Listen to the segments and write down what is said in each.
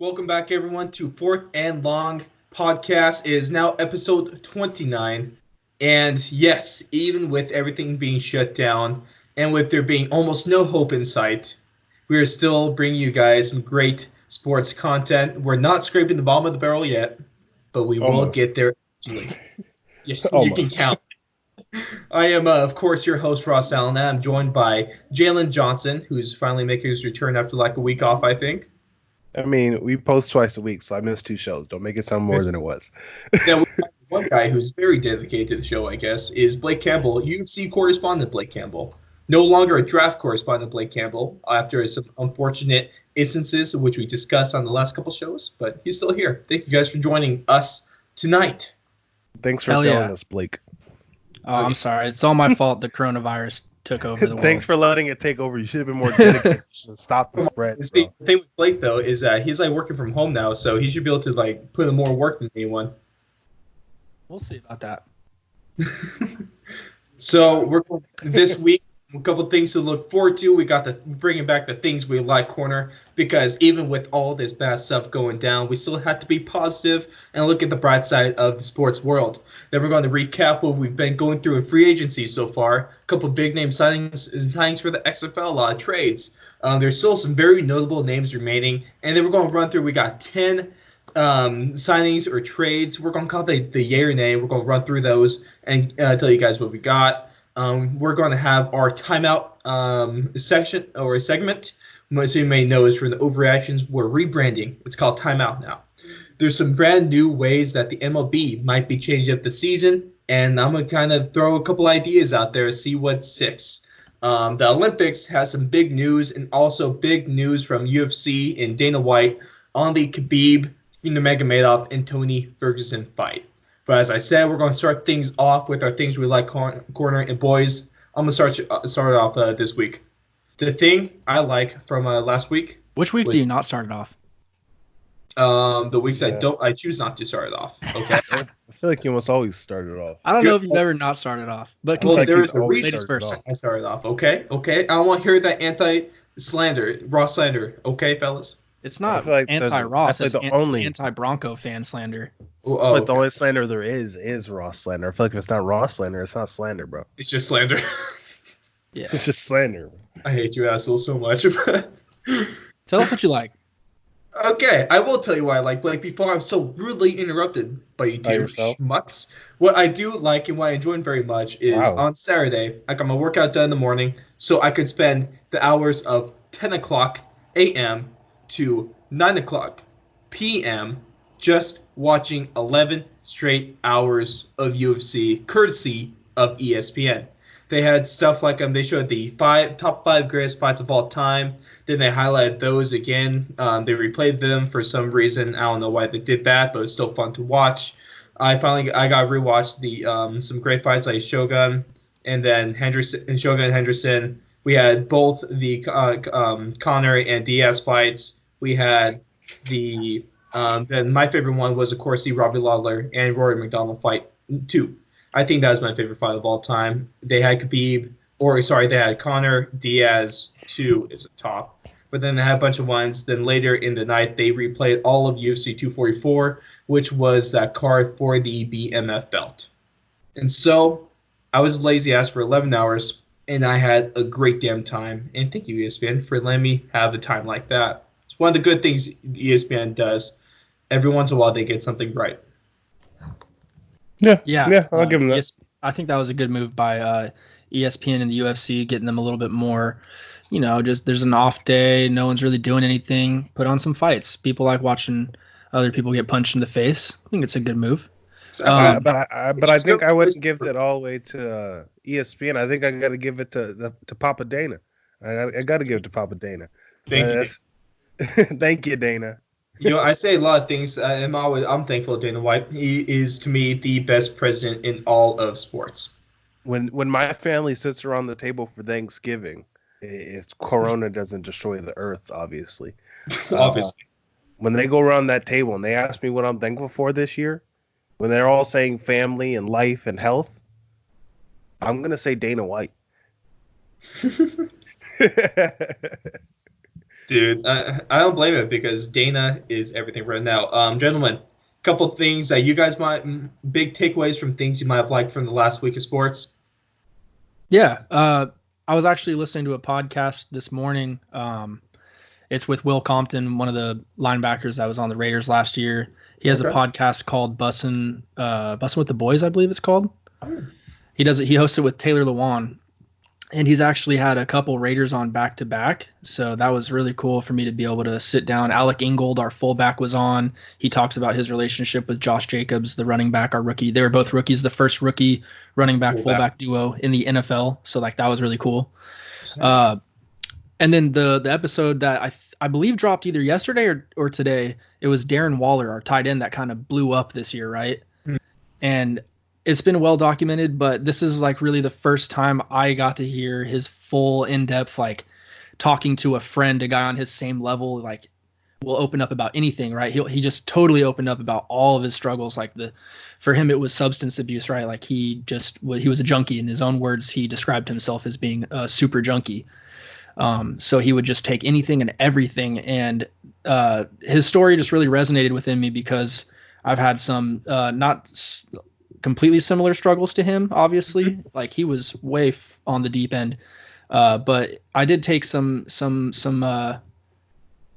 Welcome back, everyone, to Fourth and Long podcast. It is now episode 29. And yes, even with everything being shut down and with there being almost no hope in sight, we are still bringing you guys some great sports content. We're not scraping the bottom of the barrel yet, but we will Almost. get there eventually. You can Almost. count. I am, of course, your host, Ross Allen. And I'm joined by Jalen Johnson, who's finally making his return after like a week off, I think. I mean, we post twice a week, so I missed two shows. Don't make it sound more than it was. Now, we have one guy who's very dedicated to the show, I guess, is Blake Campbell, UFC correspondent Blake Campbell. No longer a draft correspondent Blake Campbell after some unfortunate instances, which we discussed on the last couple shows, but he's still here. Thank you guys for joining us tonight. Thanks for Hell failing yeah. us, Blake. Oh, I'm sorry. It's all my fault. The coronavirus took over the world. Thanks for letting it take over. You should have been more dedicated to stop the spread. See, Bro. the thing with Blake, though, is that he's like working from home now, so he should be able to like put in more work than anyone. We'll see about that. So we're going this week. A couple things to look forward to. We got the bringing back the things we like corner because even with all this bad stuff going down, we still have to be positive and look at the bright side of the sports world. Then we're going to recap what we've been going through in free agency so far. A couple big name signings for the XFL, a lot of trades. There's still some very notable names remaining, and then we're going to run through. We got 10 signings or trades. We're going to call it the yay or nay. We're going to run through those and tell you guys what we got. We're going to have our timeout section or a segment. Most of you may know is for the overreactions. We're rebranding. It's called timeout now. There's some brand new ways that the MLB might be changing up the season, and I'm going to kind of throw a couple ideas out there, see what sticks. The Olympics has some big news and also big news from UFC and Dana White on the Khabib, Nurmagomedov, and Tony Ferguson fight. But as I said, we're going to start things off with our things we like corner. And boys, I'm going to start off this week. The thing I like from last week. Which week was, do you not start it off? The weeks I choose not to start it off. Okay. I feel like you almost always started off. I don't know if you've ever not started off, but Well, continue. there is a always reason started first. off. I started off. Okay. I don't want to hear that anti-slander, raw slander. Okay, fellas. It's I not feel like anti-Ross. that's like It's the only- anti-Bronco fan slander. Oh, But the only slander there is Ross slander. I feel like if it's not Ross slander, it's not slander, bro. it's just slander. Yeah. It's just slander. I hate you assholes so much. Tell us what you like. Okay, I will tell you why I like Blake before I'm so rudely interrupted by you By two yourself? schmucks. What I do like and what I enjoy very much is Wow. on Saturday, I got my workout done in the morning, so I could spend the hours of 10 o'clock a.m. to 9 o'clock p.m. just watching 11 straight hours of UFC, courtesy of ESPN. They had stuff like they showed the top five greatest fights of all time. Then they highlighted those again. They replayed them for some reason. I don't know why they did that, but it's still fun to watch. I got to rewatch the some great fights like Shogun and then Shogun and Henderson. We had both the Conor and Diaz fights. We had the then my favorite one was of course the Robbie Lawler and Rory McDonald fight 2. I think that was my favorite fight of all time. They had they had Conor, Diaz 2 is a top. But then they had a bunch of ones. Then later in the night, they replayed all of UFC 244, which was that card for the BMF belt. And so I was lazy ass for 11 hours, and I had a great damn time. And thank you, ESPN, for letting me have a time like that. It's one of the good things ESPN does. Every once in a while, they get something right. Yeah. I'll give him that. Yes, I think that was a good move by ESPN and the UFC, getting them a little bit more, just there's an off day, no one's really doing anything. Put on some fights. People like watching other people get punched in the face. I think it's a good move. But I think I wouldn't give it all the way to ESPN. I think I got to give it to Papa Dana. I got to give it to Papa Dana. Thank you. Thank you, Dana. I say a lot of things. I'm thankful to Dana White. He is, to me, the best president in all of sports. When my family sits around the table for Thanksgiving, if Corona doesn't destroy the earth, obviously. Obviously. When they go around that table and they ask me what I'm thankful for this year, when they're all saying family and life and health, I'm going to say Dana White. Dude, I don't blame it because Dana is everything right now. Gentlemen, couple things that you guys might big takeaways from things you might have liked from the last week of sports. Yeah, I was actually listening to a podcast this morning. It's with Will Compton, one of the linebackers that was on the Raiders last year. He has a podcast called Bussin' with the Boys, I believe it's called. He does it. He hosts it with Taylor Lewan, and he's actually had a couple Raiders on back to back. So that was really cool for me to be able to sit down. Alec Ingold, our fullback, was on. He talks about his relationship with Josh Jacobs, the running back, our rookie. They were both rookies, the first rookie running back fullback duo in the NFL. So like that was really cool. And then the episode that I believe dropped either yesterday or today, it was Darren Waller, our tight end that kind of blew up this year, right? And it's been well documented, but this is like really the first time I got to hear his full in-depth, like talking to a friend, a guy on his same level, like will open up about anything, right? He just totally opened up about all of his struggles. Like for him, it was substance abuse, right? Like he was a junkie. In his own words, he described himself as being a super junkie. So he would just take anything and everything. And his story just really resonated within me because I've had some completely similar struggles to him, obviously. Like he was way on the deep end. But I did take some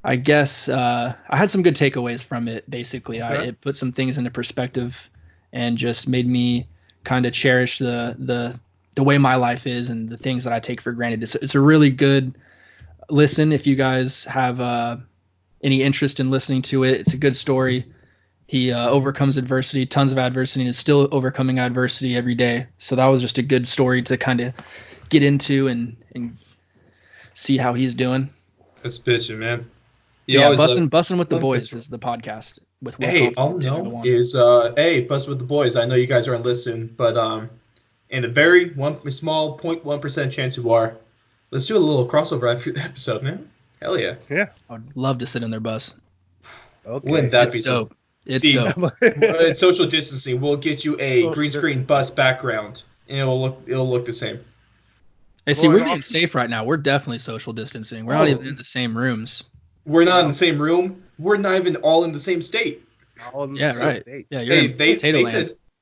I guess I had some good takeaways from it, basically. It put some things into perspective and just made me kind of cherish the way my life is and the things that I take for granted. It's a really good listen if you guys have any interest in listening to it. It's a good story. He overcomes adversity, tons of adversity, and is still overcoming adversity every day. So that was just a good story to kind of get into and see how he's doing. That's bitching, man. Bussin' with the Boys is the podcast with Will Hey, Compton, all I know is Bussin' with the Boys. I know you guys aren't listening, but in a very small 0.1% chance you are. Let's do a little crossover episode, man. Hell yeah. Yeah. I'd love to sit in their bus. Okay. Wouldn't that be dope? So it's dope. It's social distancing. We'll get you a green screen bus background, and it'll look the same. Hey, see, we're being safe right now. We're definitely social distancing. We're not even in the same rooms. We're not in the same room. We're not even all in the same state. All in the same state. Yeah,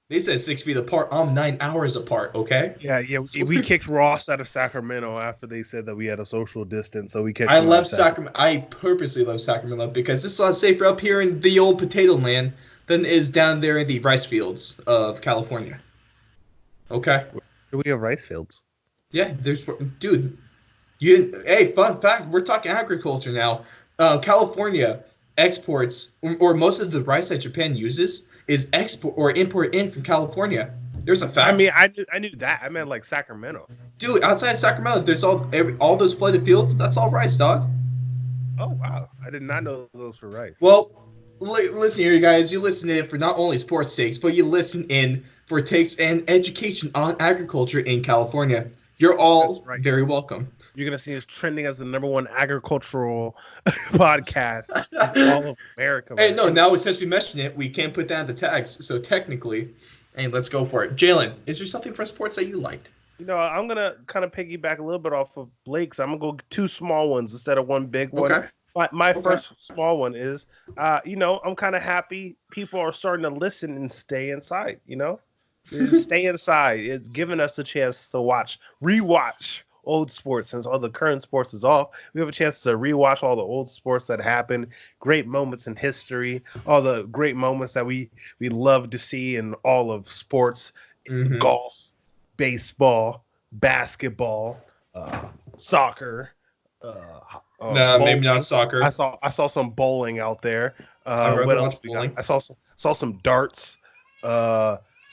they said 6 feet apart. I'm 9 hours apart. Okay. Yeah. We kicked Ross out of Sacramento after they said that we had a social distance. So we kicked. I love Sacramento. I purposely love Sacramento because it's a lot safer up here in the old potato land than it is down there in the rice fields of California. Okay. Do we have rice fields? Yeah, dude. Hey, fun fact. We're talking agriculture now. California exports, or most of the rice that Japan uses is export or import in from California. There's a fact. I mean, I knew that. I meant like Sacramento. Dude, outside of Sacramento, there's all those flooded fields. That's all rice, dog. Oh wow, I did not know those were rice. Well, listen here, you guys. You listen in for not only sports takes, but you listen in for takes and education on agriculture in California. You're all very welcome. You're going to see us trending as the #1 agricultural podcast in all of America. Hey, no, now since we mentioned it, we can't put down the tags. So technically, hey, let's go for it. Jalen, is there something from sports that you liked? You know, I'm going to kind of piggyback a little bit off of Blake's. I'm going to go 2 small ones instead of 1 big one. Okay. My first small one is, I'm kind of happy people are starting to listen and stay inside, Stay inside. It's giving us a chance to rewatch old sports. Since all the current sports is off, we have a chance to rewatch all the old sports that happened, great moments in history, all the great moments that we love to see in all of sports, golf, baseball, basketball, soccer. Maybe not soccer. I saw some bowling out there. What else we got? I saw some darts.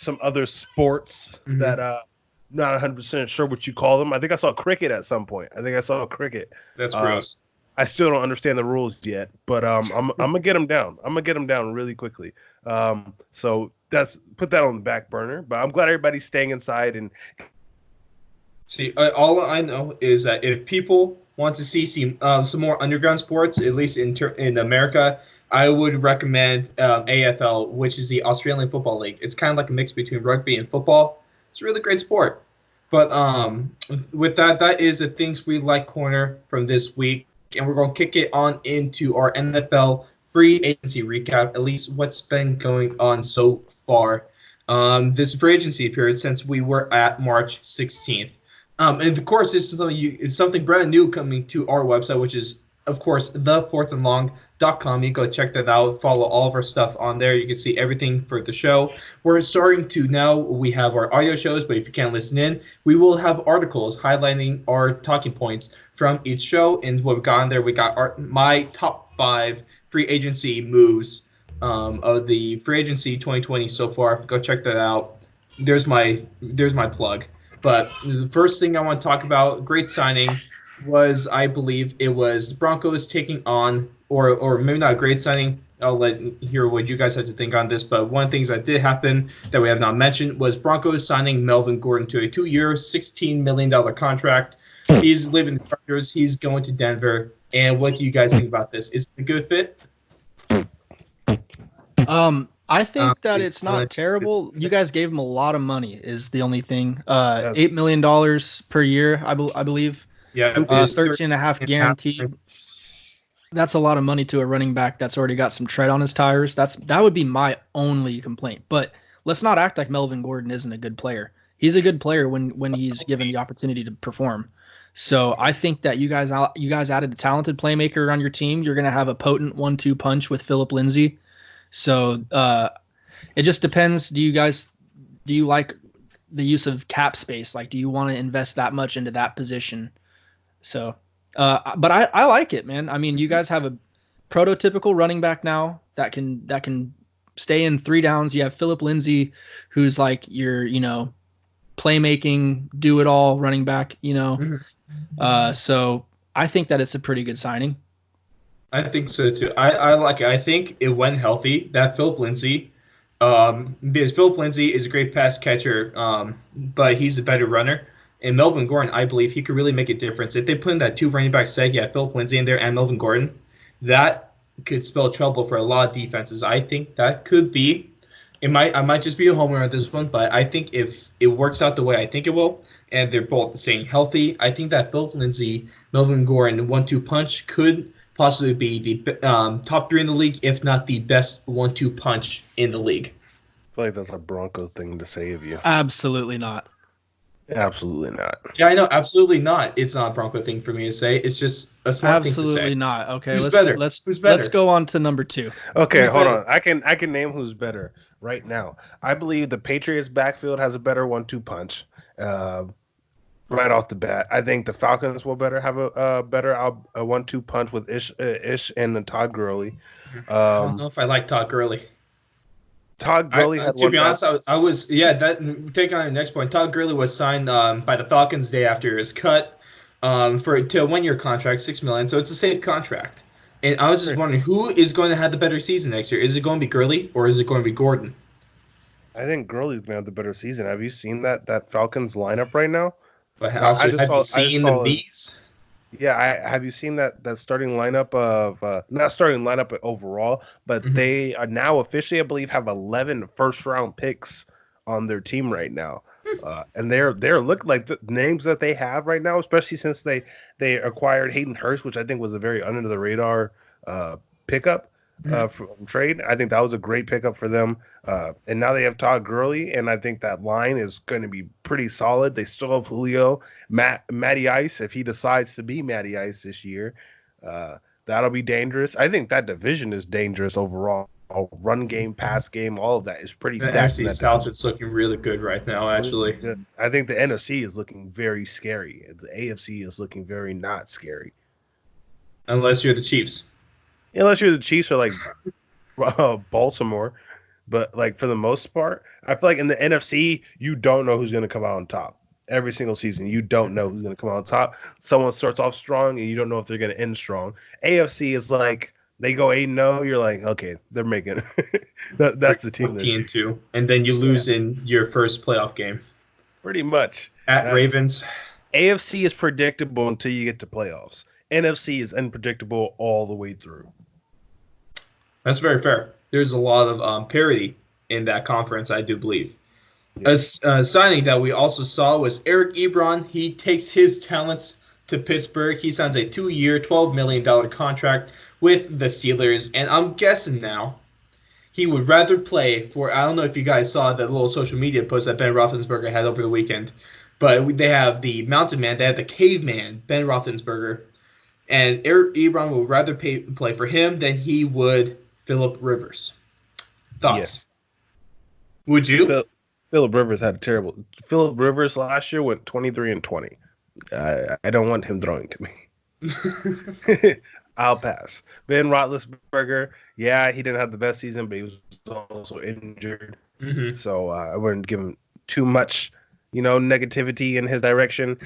Some other sports that not 100% sure what you call them. I think I saw cricket at some point. That's gross. I still don't understand the rules yet, but I'm gonna get them down. I'm gonna get them down really quickly. So put that on the back burner. But I'm glad everybody's staying inside. And see, all I know is that if people want to see some more underground sports, at least in America, I would recommend AFL, which is the Australian Football League. It's kind of like a mix between rugby and football. It's a really great sport. But with that is the things we like corner from this week. and we're going to kick it on into our NFL free agency recap, at least what's been going on so far this free agency period since we were at March 16th. And of course, this is something brand new coming to our website, which is, of course, thefourthandlong.com. You go check that out. Follow all of our stuff on there. You can see everything for the show. We're starting to now, we have our audio shows, but if you can't listen in, we will have articles highlighting our talking points from each show. And what we got on there, we got my top 5 free agency moves of the free agency 2020 so far. Go check that out. There's my plug. But the first thing I want to talk about, great signing, was I believe it was Broncos taking on, or maybe not a great signing. I'll hear what you guys have to think on this. But one of the things that did happen that we have not mentioned was Broncos signing Melvin Gordon to a 2-year, $16 million contract. He's living in Chargers. He's going to Denver. And what do you guys think about this? Is it a good fit? I think that it's not terrible. You guys gave him a lot of money is the only thing. $8 million per year, I believe. Yeah, 13.5 guaranteed. That's a lot of money to a running back that's already got some tread on his tires. That would be my only complaint. But let's not act like Melvin Gordon isn't a good player. He's a good player when he's given the opportunity to perform. So I think that you guys added a talented playmaker on your team. You're going to have a potent 1-2 punch with Philip Lindsay. So it just depends. Do you like the use of cap space? Like, do you want to invest that much into that position? So, but I like it, man. I mean, you guys have a prototypical running back now that can stay in 3 downs. You have Philip Lindsay, who's like your, playmaking, do it all running back, So I think that it's a pretty good signing. I think so too. I like it. I think it went healthy. That Philip Lindsay, because Philip Lindsay is a great pass catcher, but he's a better runner. And Melvin Gordon, I believe he could really make a difference. If they put in that 2 running back set, Philip Lindsay in there and Melvin Gordon, that could spell trouble for a lot of defenses. I think that could be. I might just be a homer on this one, but I think if it works out the way I think it will, and they're both staying healthy, I think that Philip Lindsay, Melvin Gordon 1-2 punch could possibly be the top 3 in the league, if not the best 1-2 punch in the league. I feel like that's a Bronco thing to say of you. Absolutely not. Absolutely not. Yeah, I know. Absolutely not. It's not a Bronco thing for me to say. It's just a smart thing to say. Absolutely not. Okay, who's better? Let's go on to number 2. Okay, hold on. I can name who's better right now. I believe the Patriots backfield has a better 1-2 punch. Right off the bat, I think the Falcons will have a better 1-2 punch with Ish and Todd Gurley. I don't know if I like Todd Gurley. Todd Gurley had to be honest, I was take on the next point. Todd Gurley was signed by the Falcons day after his cut to a 1-year contract, $6 million. So it's a safe contract. And I was just wondering who is going to have the better season next year. Is it going to be Gurley or is it going to be Gordon? I think Gurley's going to have the better season. Have you seen that Falcons lineup right now? But have you seen the bees? Yeah, have you seen that starting lineup of not starting lineup overall, but they are now officially, I believe, have 11 first-round picks on their team right now, and they're looking like the names that they have right now, especially since they acquired Hayden Hurst, which I think was a very under the radar pickup. From trade. I think that was a great pickup for them. And now they have Todd Gurley, and I think that line is going to be pretty solid. They still have Julio, Matty Ice, if he decides to be Matty Ice this year. That'll be dangerous. I think that division is dangerous overall. Run game, pass game, all of that is pretty stacked. The NFC South is looking really good right now, actually. I think the NFC is looking very scary. The AFC is looking very not scary. Unless you're the Chiefs. Unless you're the Chiefs or like Baltimore, but like for the most part, I feel like in the NFC, you don't know who's going to come out on top. Every single season, you don't know who's going to come out on top. Someone starts off strong, and you don't know if they're going to end strong. AFC is like they go 8-0. You're like, okay, they're making that's the team. 14-2, and then you lose in your first playoff game. Pretty much at Ravens. AFC is predictable until you get to playoffs. NFC is unpredictable all the way through. That's very fair. There's a lot of parity in that conference, I do believe. Yeah. A signing that we also saw was Eric Ebron. He takes his talents to Pittsburgh. He signs a 2-year, $12 million contract with the Steelers. And I'm guessing now he would rather play for, I don't know if you guys saw the little social media post that Ben Roethlisberger had over the weekend, but they have the Mountain Man, they have the Caveman, Ben Roethlisberger. And Ebron would rather play for him than he would Philip Rivers. Thoughts? Yes. Would you? Philip Rivers had a terrible. Philip Rivers last year went 23-20. I don't want him throwing to me. I'll pass. Ben Roethlisberger, yeah, he didn't have the best season, but he was also injured. Mm-hmm. So I wouldn't give him too much, negativity in his direction.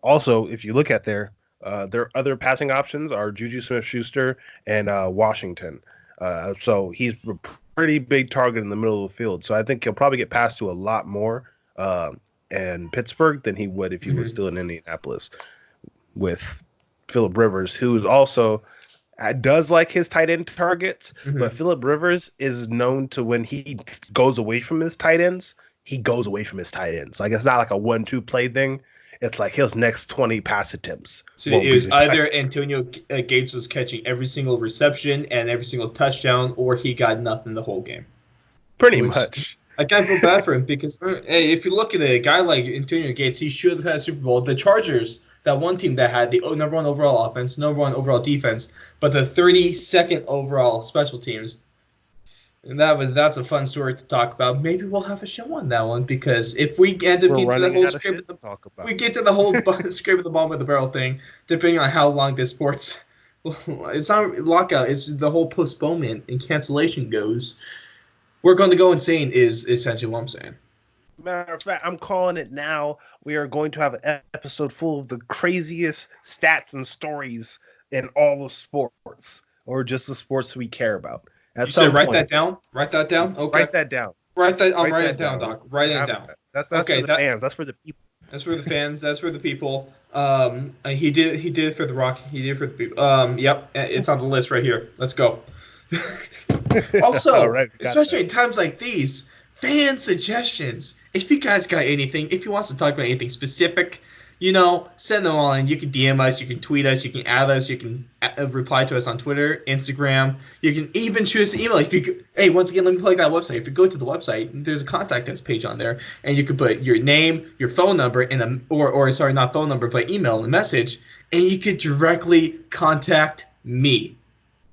Also, if you look at their other passing options are Juju Smith-Schuster and Washington. So he's a pretty big target in the middle of the field. So I think he'll probably get passed to a lot more in Pittsburgh than he would if he was still in Indianapolis with Philip Rivers, who's also does like his tight end targets. But Philip Rivers is known to, when he goes away from his tight ends, he goes away from his tight ends. Like, it's not like a 1-2 play thing. It's like his next 20 pass attempts. So it was either Antonio Gates was catching every single reception and every single touchdown, or he got nothing the whole game. Pretty much. I can't feel bad for him because, hey, if you look at a guy like Antonio Gates, he should have had a Super Bowl. The Chargers, that one team that had the number 1 overall offense, number 1 overall defense, but the 32nd overall special teams. And that's a fun story to talk about. Maybe we'll have a show on that one, because if we end up getting to the whole scrape at the bottom of the barrel thing, depending on how long this sports, it's not lockout, it's the whole postponement and cancellation goes, we're going to go insane is essentially what I'm saying. Matter of fact, I'm calling it now. We are going to have an episode full of the craziest stats and stories in all of sports, or just the sports we care about. You said write that down? Write that down? Okay. Write that down. Write it down, Doc. Write it down. That's okay, for the fans. That's for the people. That's for the fans. That's for the people. He did it for the Rock. He did it for the people. Yep, it's on the list right here. Let's go. Also, right, especially in times like these, fan suggestions. If you guys got anything, if you want to talk about anything specific, send them all in. You can DM us, you can tweet us, you can add us, you can reply to us on Twitter, Instagram. You can even choose to email. Hey, once again, let me plug that website. If you go to the website, there's a contact us page on there, and you can put your name, your phone number, and not phone number, but email and message, and you could directly contact me.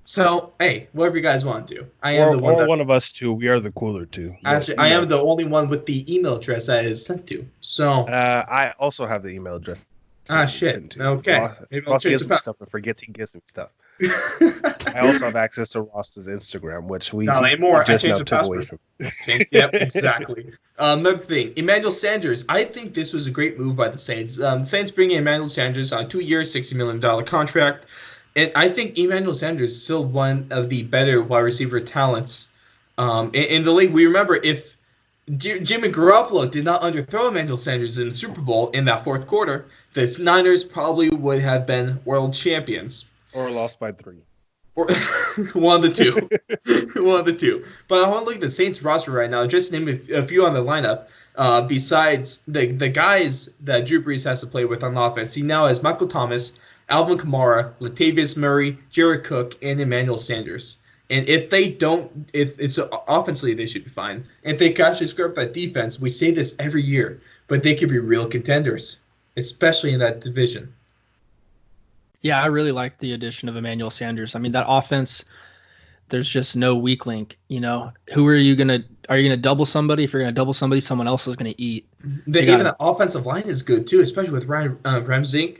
So, hey, whatever you guys want to do. I am one of us two. We are the cooler two. Actually, I am the only one with the email address that is sent to. So I also have the email address. Shit. Okay. Maybe Ross gives me stuff and forgets he gives me stuff. I also have access to Ross's Instagram, which we just now took away from. Yep, exactly. Another thing, Emmanuel Sanders. I think this was a great move by the Saints. The Saints bringing Emmanuel Sanders on a 2-year, $60 million contract. And I think Emmanuel Sanders is still one of the better wide receiver talents in the league. We remember if Jimmy Garoppolo did not underthrow Emmanuel Sanders in the Super Bowl in that fourth quarter, the Niners probably would have been world champions. Or lost by 3. Or one of the two. One of the two. But I want to look at the Saints roster right now, just to name a few on the lineup. Besides the guys that Drew Brees has to play with on offense, he now has Michael Thomas, Alvin Kamara, Latavius Murray, Jared Cook, and Emmanuel Sanders. And if they don't, it's offensively, they should be fine. And if they can actually screw up that defense, we say this every year, but they could be real contenders, especially in that division. Yeah, I really like the addition of Emmanuel Sanders. I mean, that offense, there's just no weak link. Who are you gonna double somebody? If you're gonna double somebody, someone else is gonna eat. Even the offensive line is good too, especially with Ryan Ramczyk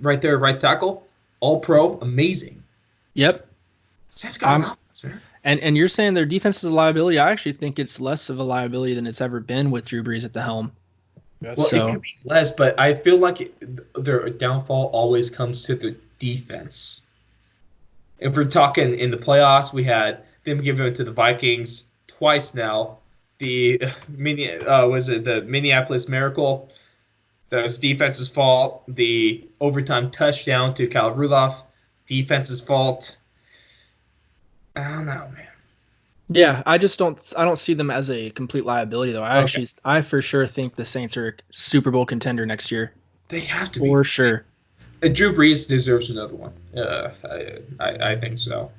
right there, right tackle, all pro, amazing. Yep. That's got an offense, man. And you're saying their defense is a liability. I actually think it's less of a liability than it's ever been with Drew Brees at the helm. Well, it could be less, but I feel like their downfall always comes to the defense. If we're talking in the playoffs, we had them give it to the Vikings twice now. The the Minneapolis Miracle? That was defense's fault. The overtime touchdown to Kyle Rudolph, defense's fault. I don't know, man. Yeah, I don't see them as a complete liability though. I for sure think the Saints are a Super Bowl contender next year. They have to be. For sure. Drew Brees deserves another one. I think so.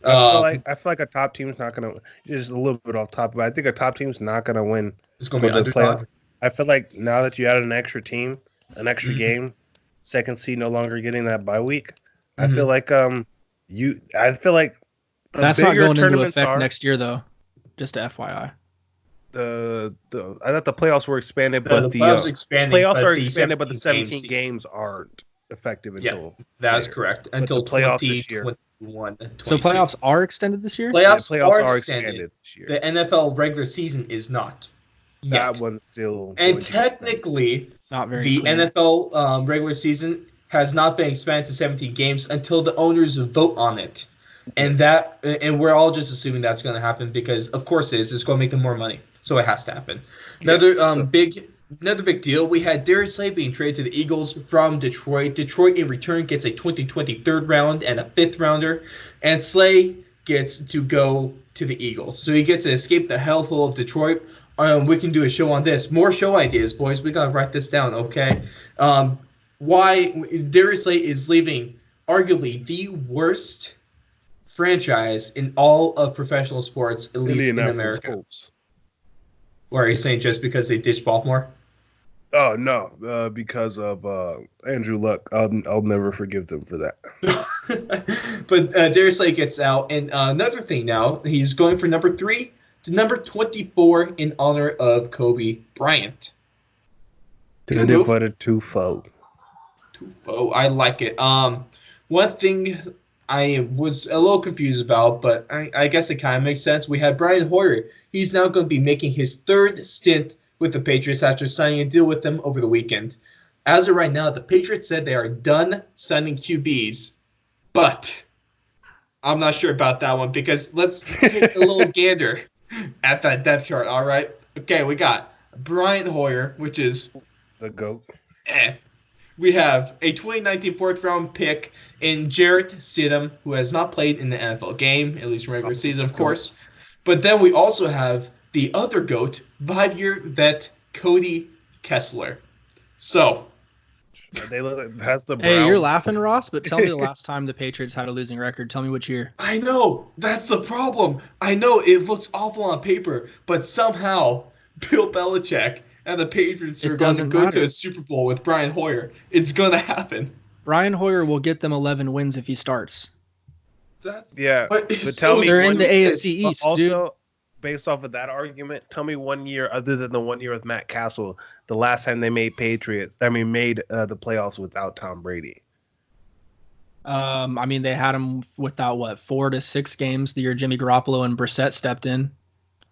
I feel like a top team's not gonna just a little bit off top, but I think a top team's not gonna win. It's going to be underdog. I feel like now that you added an extra team, an extra Mhm. game, second seed no longer getting that bye week. I Mhm. feel like I feel like the That's not bigger going into tournaments effect are, next year, though. Just a FYI. I thought the playoffs were expanded, but the playoffs expanding, playoffs but are the expanded, but the 17 17 games aren't effective Yeah, until that's later. correct. But Until the playoffs this year, 2021, So 22. playoffs are extended this year? yeah, Playoffs playoffs are are extended. expanded this year. The NFL regular season is not That yet. one's still And going to be extended. technically, Not very the clear. NFL regular season has not been expanded to 17 games until the owners vote on it. And Yes. and we're all just assuming that's going to happen because, of course, it's going to make them more money, so it has to happen. Yes, so- Another big deal. We had Darius Slay being traded to the Eagles from Detroit. Detroit in return gets a 2020 third round and a fifth rounder, and Slay gets to go to the Eagles. So he gets to escape the hellhole of Detroit. We can do a show on this. More show ideas, boys. We gotta write this down, okay? Why Darius Slay is leaving arguably the worst franchise in all of professional sports, at least in Indianapolis America. Colts. Or are you saying just because they ditched Baltimore? Oh no, because of Andrew Luck. I'll never forgive them for that. But Darius Slay gets out, and another thing now, he's going from number 3 to number 24 in honor of Kobe Bryant. Did it for the two-fold. Tufo, I like it. One thing I was a little confused about, but I guess it kind of makes sense. We had Brian Hoyer. He's now going to be making his third stint with the Patriots after signing a deal with them over the weekend. As of right now, the Patriots said they are done signing QBs, but I'm not sure about that one because let's take a little gander at that depth chart, all right? Okay, we got Brian Hoyer, which is The GOAT. We have a 2019 fourth-round pick in Jarrett Stidham, who has not played in the NFL game, at least regular season, of course. But then we also have the other GOAT, 5-year vet Cody Kessler. So, Has the Browns. Hey, you're laughing, Ross, but tell me the last time the Patriots had a losing record. Tell me which year. I know, that's the problem. I know it looks awful on paper, but somehow Bill Belichick and the Patriots are going to go to a Super Bowl with Brian Hoyer. It's going to happen. Brian Hoyer will get them 11 wins if he starts. But tell me, they're in the AFC East, also, dude. Based off of that argument, tell me 1 year other than the 1 year with Matt Castle, the last time they made the playoffs without Tom Brady. I mean, they had him without 4 to 6 games the year Jimmy Garoppolo and Brissett stepped in.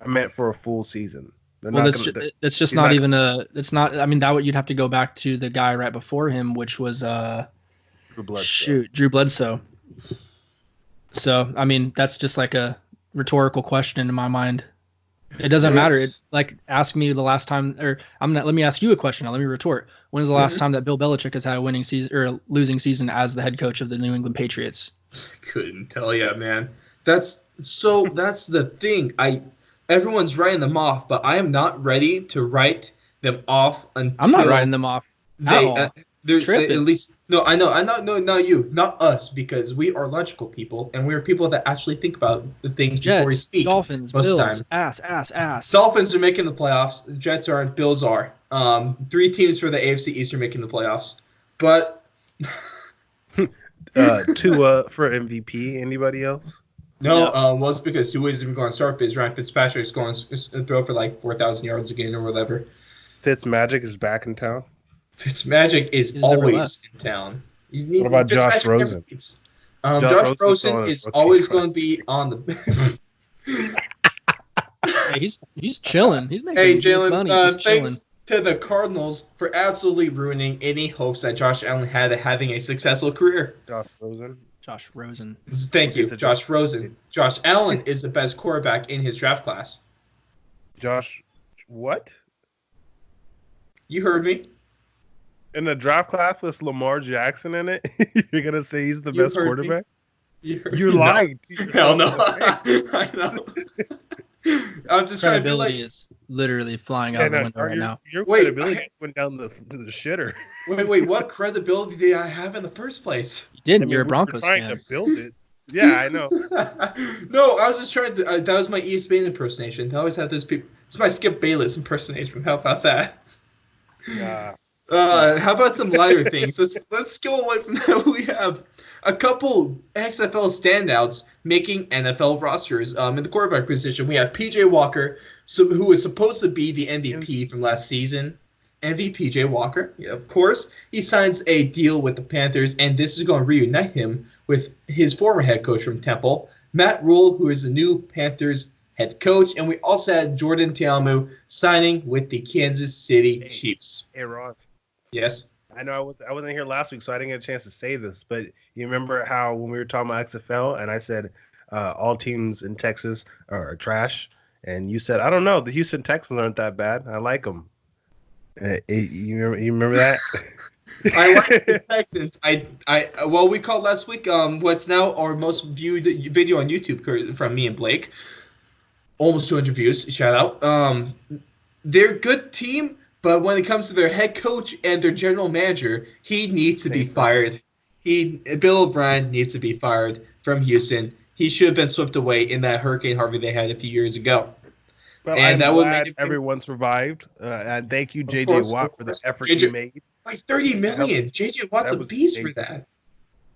I meant for a full season. It's just not even a. It's not. I mean, that you'd have to go back to the guy right before him, which was Drew Bledsoe. So I mean, that's just like a rhetorical question in my mind. It doesn't matter. Ask me the last time, or let me ask you a question. Now, let me retort. When is the last time that Bill Belichick has had a winning season or a losing season as the head coach of the New England Patriots? Couldn't tell you, man. That's the thing. Everyone's writing them off, but I am not ready to write them off until I'm not writing them off. There's at least no. I know. No, not you, not us, because we are logical people, and we are people that actually think about the things before we speak. Dolphins, most Bills, of the time. ass. Dolphins are making the playoffs. Jets aren't. Bills are. 3 teams for the AFC East are making the playoffs, but Tua for MVP. Anybody else? No, well, it's because Tua isn't going to start because Ryan Fitzpatrick's going to throw for like 4,000 yards again or whatever. Fitzmagic is back in town. Fitzmagic is always in town. What about Josh Rosen? Josh Rosen is always going to be on the. Hey, he's chilling. He's making Jalen, money. Thanks to the Cardinals for absolutely ruining any hopes that Josh Allen had of having a successful career. Josh Rosen. Thank you, Josh Rosen. Josh Allen is the best quarterback in his draft class. Josh, what? You heard me. In the draft class with Lamar Jackson in it, you're gonna say he's the best quarterback? You lied. Hell no. I know. I'm just trying to be like. literally flying out the window right now. Your Wait, credibility went down to the shitter. Wait, what credibility did I have in the first place? You didn't. I mean, You're a we were Broncos trying fan. to build it. Yeah, I know. No, I was just trying to. That was my ESPN impersonation. I always have those people. It's my Skip Bayless impersonation. How about that? How about some lighter things? Let's go away from that. We have a couple XFL standouts making NFL rosters. In the quarterback position, we have PJ Walker, who was supposed to be the MVP from last season. MVP PJ Walker, yeah, of course. He signs a deal with the Panthers, and this is going to reunite him with his former head coach from Temple, Matt Rule, who is the new Panthers head coach. And we also had Jordan Ta'amu signing with the Kansas City Chiefs. Hey, Ron. Yes. I know I wasn't here last week, so I didn't get a chance to say this. But you remember how when we were talking about XFL, and I said all teams in Texas are trash, and you said, I don't know, the Houston Texans aren't that bad. I like them. You remember that? I like the Texans. Well, we called last week what's now our most viewed video on YouTube from me and Blake. Almost 200 views. Shout out. They're a good team, but when it comes to their head coach and their general manager, he needs to be fired. Bill O'Brien needs to be fired from Houston. He should have been swept away in that Hurricane Harvey they had a few years ago. Well, and I'm glad everyone survived. And thank you, JJ Watt, for the effort you made. Like $30 million. JJ Watt's a beast for that.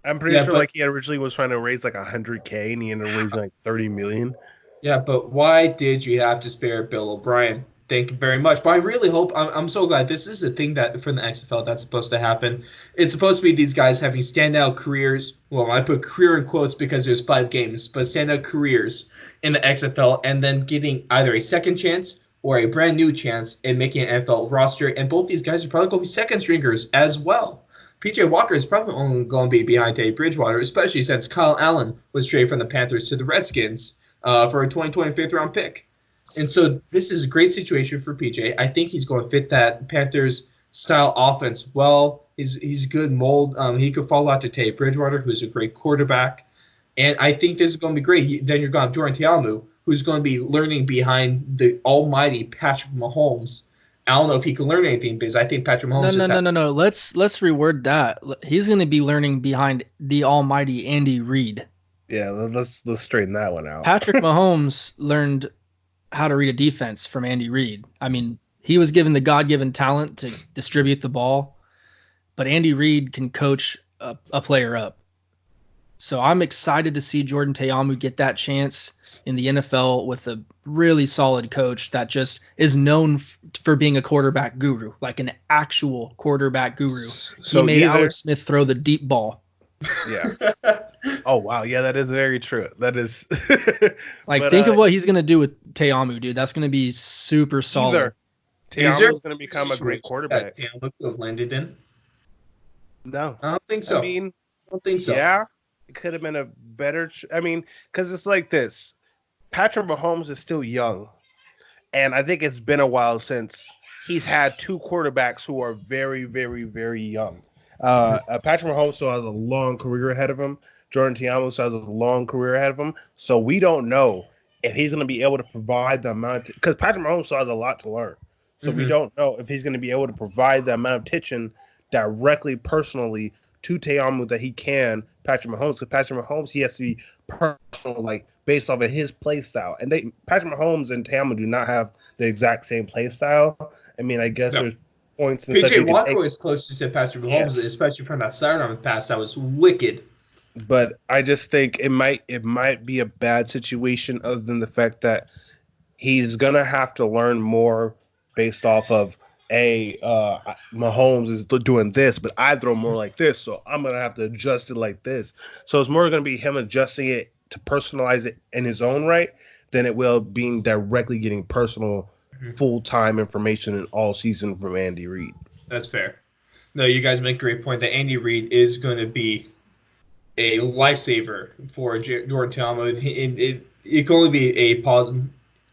I'm pretty sure like he originally was trying to raise like $100K and he ended up raising like $30 million. Yeah, but why did you have to spare Bill O'Brien? Thank you very much. But I really hope, I'm so glad this is a thing that for the XFL that's supposed to happen. It's supposed to be these guys having standout careers. Well, I put career in quotes because there's 5 games, but standout careers in the XFL and then getting either a second chance or a brand new chance in making an NFL roster. And both these guys are probably going to be second stringers as well. PJ Walker is probably only going to be behind Teddy Bridgewater, especially since Kyle Allen was traded from the Panthers to the Redskins for a 2020 fifth-round pick. And so this is a great situation for PJ. I think he's going to fit that Panthers style offense well. He's a good mold. He could fall out to Teddy Bridgewater, who's a great quarterback. And I think this is going to be great. Then you're going to have Jordan Ta'amu, who's going to be learning behind the almighty Patrick Mahomes. I don't know if he can learn anything because I think Patrick Mahomes No. Let's reword that. He's going to be learning behind the almighty Andy Reid. Yeah, let's straighten that one out. Patrick Mahomes learned how to read a defense from Andy Reid. I mean, he was given the God-given talent to distribute the ball, but Andy Reid can coach a player up. So I'm excited to see Jordan Ta'amu get that chance in the NFL with a really solid coach that just is known for being a quarterback guru, like an actual quarterback guru. So he made Alex Smith throw the deep ball. Yeah. Oh, wow. Yeah, that is very true. That is. Think of what he's going to do with Ta'amu, dude. That's going to be super solid. Ta'amu's going to become a great quarterback. Ta'amu could have landed in? No. I don't think so. I don't think so. Yeah. It could have been a better. Because it's like this. Patrick Mahomes is still young. And I think it's been a while since he's had 2 quarterbacks who are very, very, very young. Patrick Mahomes still has a long career ahead of him. Jordan Ta'amu still has a long career ahead of him. So we don't know if he's going to be able to provide the amount because Patrick Mahomes still has a lot to learn. So we don't know if he's going to be able to provide the amount of attention directly, personally to Ta'amu that he can Patrick Mahomes. Because Patrick Mahomes, he has to be personal, like based off of his play style. And Patrick Mahomes and Ta'amu do not have the exact same play style. I mean, I guess there's points and PJ Walker was closer to Patrick Mahomes, especially from that sidearm pass. That was wicked. But I just think it might be a bad situation other than the fact that he's gonna have to learn more based off of Mahomes is doing this, but I throw more like this, so I'm gonna have to adjust it like this. So it's more gonna be him adjusting it to personalize it in his own right than it will being directly getting personal full-time information in all season from Andy Reid. That's fair. No, you guys make a great point that Andy Reid is going to be a lifesaver for Jordan Ta'amu. It can only be a positive.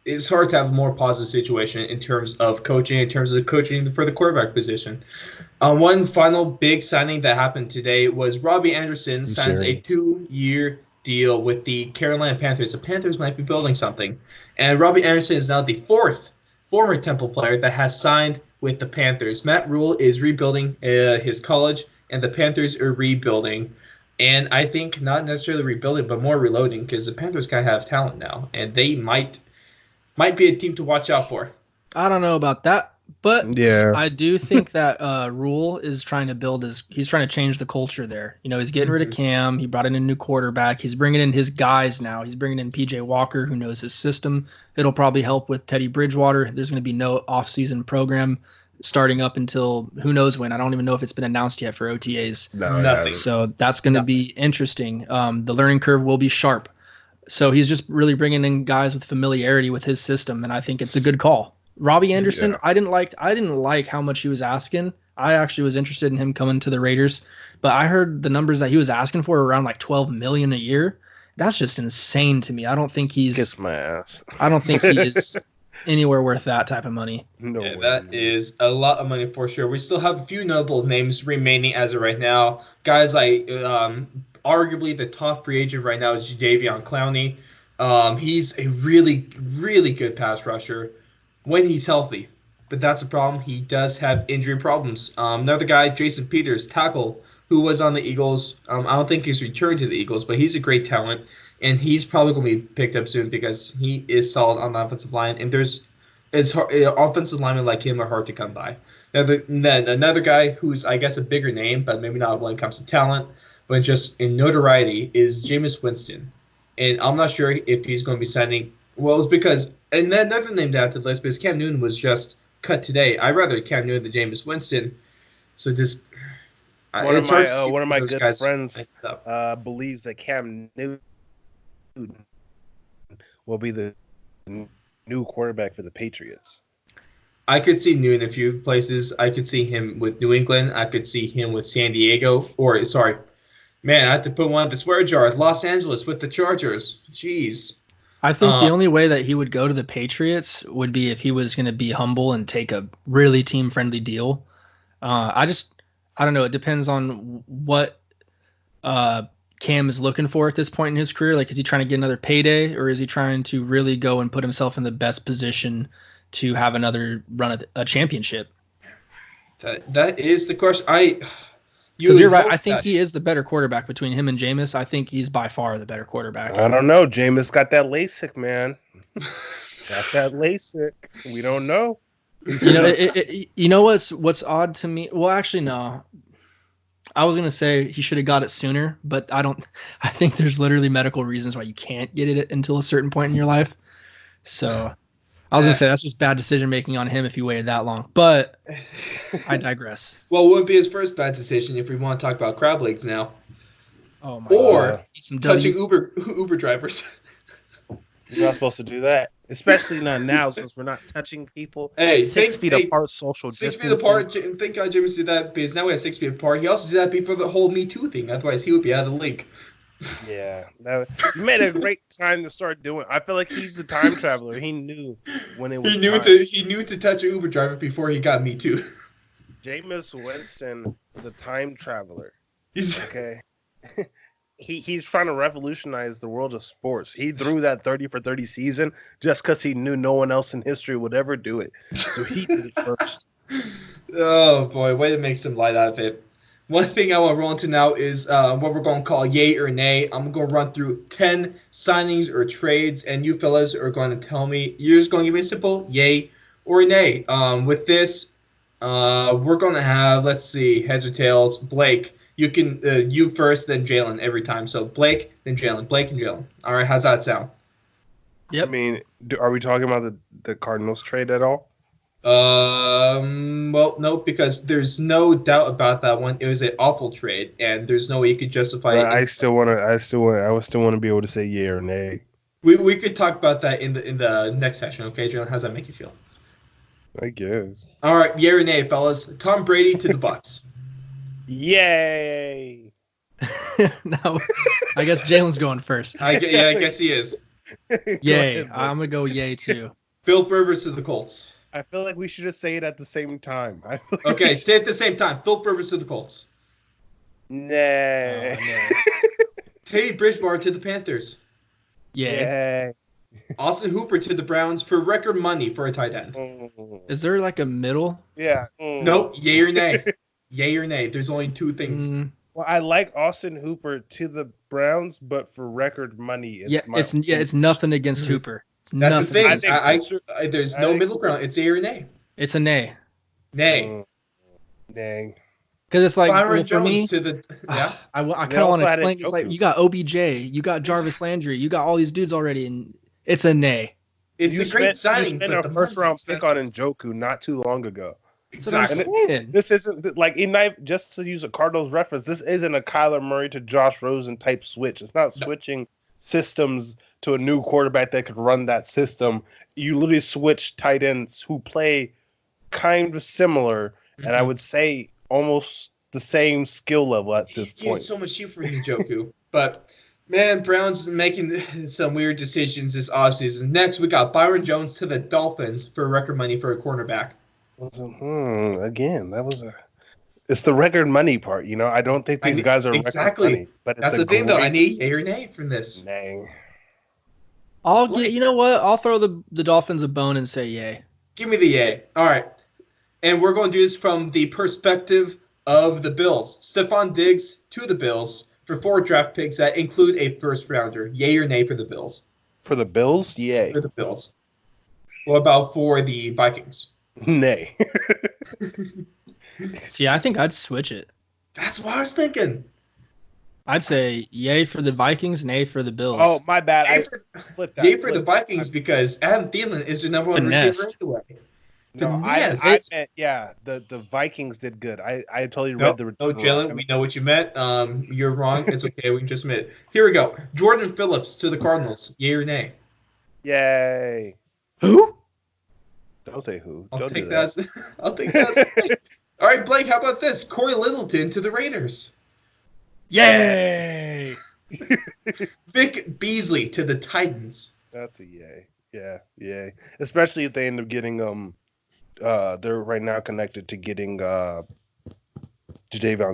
It's hard to have a more positive situation in terms of coaching for the quarterback position. One final big signing that happened today was Robbie Anderson signs a 2-year deal with the Carolina Panthers. The Panthers might be building something. And Robbie Anderson is now the 4th former Temple player that has signed with the Panthers. Matt Rule is rebuilding his college, and the Panthers are rebuilding. And I think not necessarily rebuilding, but more reloading, because the Panthers kind of have talent now, and they might be a team to watch out for. I don't know about that, but Yeah. I do think that Rule is trying to he's trying to change the culture there. You know, he's getting rid of Cam. He brought in a new quarterback. He's bringing in his guys now. He's bringing in PJ Walker, who knows his system. It'll probably help with Teddy Bridgewater. There's going to be no off-season program starting up until who knows when. I don't even know if it's been announced yet for OTAs. No, Nothing. So that's going to be interesting. The learning curve will be sharp. So he's just really bringing in guys with familiarity with his system, and I think it's a good call. Robbie Anderson, I didn't like how much he was asking. I actually was interested in him coming to the Raiders, but I heard the numbers that he was asking for around like $12 million a year. That's just insane to me. I don't think Kiss my ass. I don't think he is anywhere worth that type of money. No Yeah, way, that man. is a lot of money for sure. We still have a few notable names remaining as of right now. Guys like arguably the top free agent right now is Jadeveon Clowney. He's a really, really good pass rusher when he's healthy. But that's a problem. He does have injury problems. Another guy, Jason Peters, tackle, who was on the Eagles. I don't think he's returned to the Eagles, but he's a great talent. And he's probably going to be picked up soon because he is solid on the offensive line. And offensive linemen like him are hard to come by. Then another guy who's, I guess, a bigger name, but maybe not when it comes to talent, but just in notoriety, is Jameis Winston. And I'm not sure if he's going to be signing. Well, it's because, and then another name to add to the list, because Cam Newton was just cut today. I'd rather Cam Newton than Jameis Winston. So just One it's of hard to see my those good guys friends pick up. believes that Cam Newton will be the new quarterback for the Patriots. I could see Newton in a few places. I could see him with New England. I could see him with San Diego. Or, sorry, man, I had to put one of the swear jars. Los Angeles with the Chargers. Jeez. I think the only way that he would go to the Patriots would be if he was going to be humble and take a really team-friendly deal. I don't know. It depends on what Cam is looking for at this point in his career. Like, is he trying to get another payday, or is he trying to really go and put himself in the best position to have another run at a championship? That is the question. Because you're right. I think he is the better quarterback between him and Jameis. I think he's by far the better quarterback. I don't know. Jameis got that LASIK, man. Got that LASIK. We don't know. You know what's odd to me? Well, actually, no. I was gonna say he should have got it sooner, but I don't. I think there's literally medical reasons why you can't get it until a certain point in your life. So I was gonna say that's just bad decision making on him if he waited that long. But I digress. Well, it wouldn't be his first bad decision if we want to talk about crab legs now. Oh my Or God. Some touching W's. Uber drivers. You're not supposed to do that, especially not now since we're not touching people. Hey, 6 feet apart, social 6 distancing. feet apart. Thank God Jameis did that because now we have 6 feet apart. He also did that before the whole Me Too thing. Otherwise, he would be out of the league. Yeah, you made a great time to start doing. I feel like he's a time traveler. He knew when it was. He knew to touch an Uber driver before he got Me Too. Jameis Winston is a time traveler. He's Okay. He's trying to revolutionize the world of sports. He threw that 30 for 30 season just because he knew no one else in history would ever do it. So he did it first. Oh boy, way to make some light out of it. One thing I want to roll into now is what we're going to call yay or nay. I'm going to run through 10 signings or trades, and you fellas are going to tell me. You're just going to give me a simple yay or nay. With this, we're going to have, let's see, heads or tails. Blake, you can you first, then Jalen every time. So Blake, then Jalen. Blake and Jalen. All right, how's that sound? Yep. I mean, are we talking about the Cardinals trade at all? Well, no, because there's no doubt about that one. It was an awful trade, and there's no way you could justify it. I still want to be able to say yeah or nay. We could talk about that in the next session. Okay, Jalen, how's that make you feel? I guess. All right, yeah or nay, fellas. Tom Brady to the Bucs. Yay! No, I guess Jalen's going first. I guess he is. Yay! ahead, I'm gonna go yay too. Philip Rivers to the Colts. I feel like we should just say it at the same time. Okay, say it at the same time. Philip Rivers to the Colts. Nay. Oh, no. Teddy Bridgewater to the Panthers. Yay. Yay. Austin Hooper to the Browns for record money for a tight end. Is there like a middle? Yeah. Nope. Yay or nay? Yay or nay? There's only two things. Well, I like Austin Hooper to the Browns, but for record money, it's nothing against Hooper. It's That's the thing. There's no middle ground. It's yay or nay. It's a nay. Nay. Dang. Because it's like Byron for me, Jones to the I kind of want to explain. It's like you got OBJ, you got Jarvis Landry, you got all these dudes already, and it's a nay. It's a great signing, but the first round pick on Njoku not too long ago. Exactly. This isn't like just to use a Cardinals reference. This isn't a Kyler Murray to Josh Rosen type switch. It's not switching systems to a new quarterback that could run that system. You literally switch tight ends who play kind of similar, and I would say almost the same skill level at this point. It's so much cheaper than Njoku, but. Man, Browns making some weird decisions this offseason. Next, we got Byron Jones to the Dolphins for record money for a cornerback. Again, it's the record money part. I don't think these guys are record money. But that's the thing, though. I need yay or nay from this. Dang. You know what? I'll throw the Dolphins a bone and say yay. Give me the yay. All right. And we're going to do this from the perspective of the Bills. Stephon Diggs to the Bills for 4 draft picks that include a first rounder. Yay or nay for the Bills? For the Bills? Yay. For the Bills. What about for the Vikings? Nay. See, I think I'd switch it. That's what I was thinking. I'd say yay for the Vikings, nay for the Bills. Oh, my bad. I flipped that. Yay for the Vikings because Adam Thielen is the number one receiver anyway. No, I meant, the Vikings did good. I totally read the return. No, Jalen, we know what you meant. You're wrong. It's okay. We can just admit it. Here we go. Jordan Phillips to the Cardinals. Yay or nay? Yay. Who? Don't say who. I'll take that. All right, Blake, how about this? Corey Littleton to the Raiders. Yay. Vic Beasley to the Titans. That's a yay. Yeah, yay. Especially if they end up getting they're right now connected to getting Jadeveon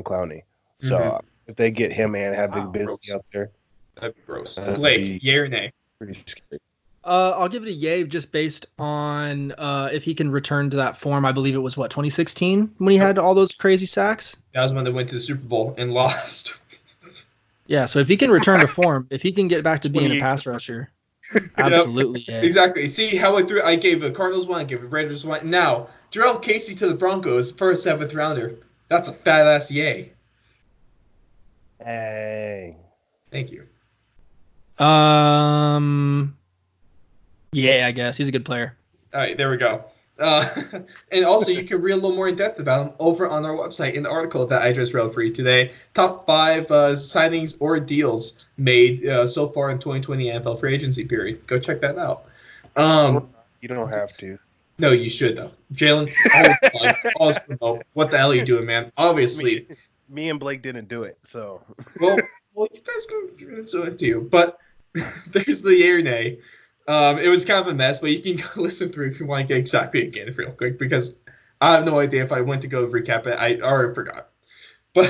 Clowney. So if they get him and have Vic Beasley out there, that'd be gross. Blake, yay or nay? Pretty scary. I'll give it a yay just based on if he can return to that form. I believe it was 2016 when he had all those crazy sacks. That was when they went to the Super Bowl and lost. Yeah, so if he can return to form, if he can get back to being a pass rusher, absolutely. Yep. Exactly. See how I gave the Cardinals one, I gave the Raiders one. Now, Jarrell Casey to the Broncos for a 7th rounder. That's a fat ass yay. Hey. Thank you. Yeah, I guess he's a good player. All right, there we go. And also, you can read a little more in depth about him over on our website in the article that I just wrote for you today. Top 5 signings or deals made so far in 2020 NFL free agency period. Go check that out. You don't have to. No, you should though. Jalen, always promote. What the hell are you doing, man? Obviously, me and Blake didn't do it, so. well, you guys go. It's up to you. But there's the yay or nay. It was kind of a mess, but you can go listen through if you want to get exactly again real quick because I have no idea if I went to go recap it. I already forgot. But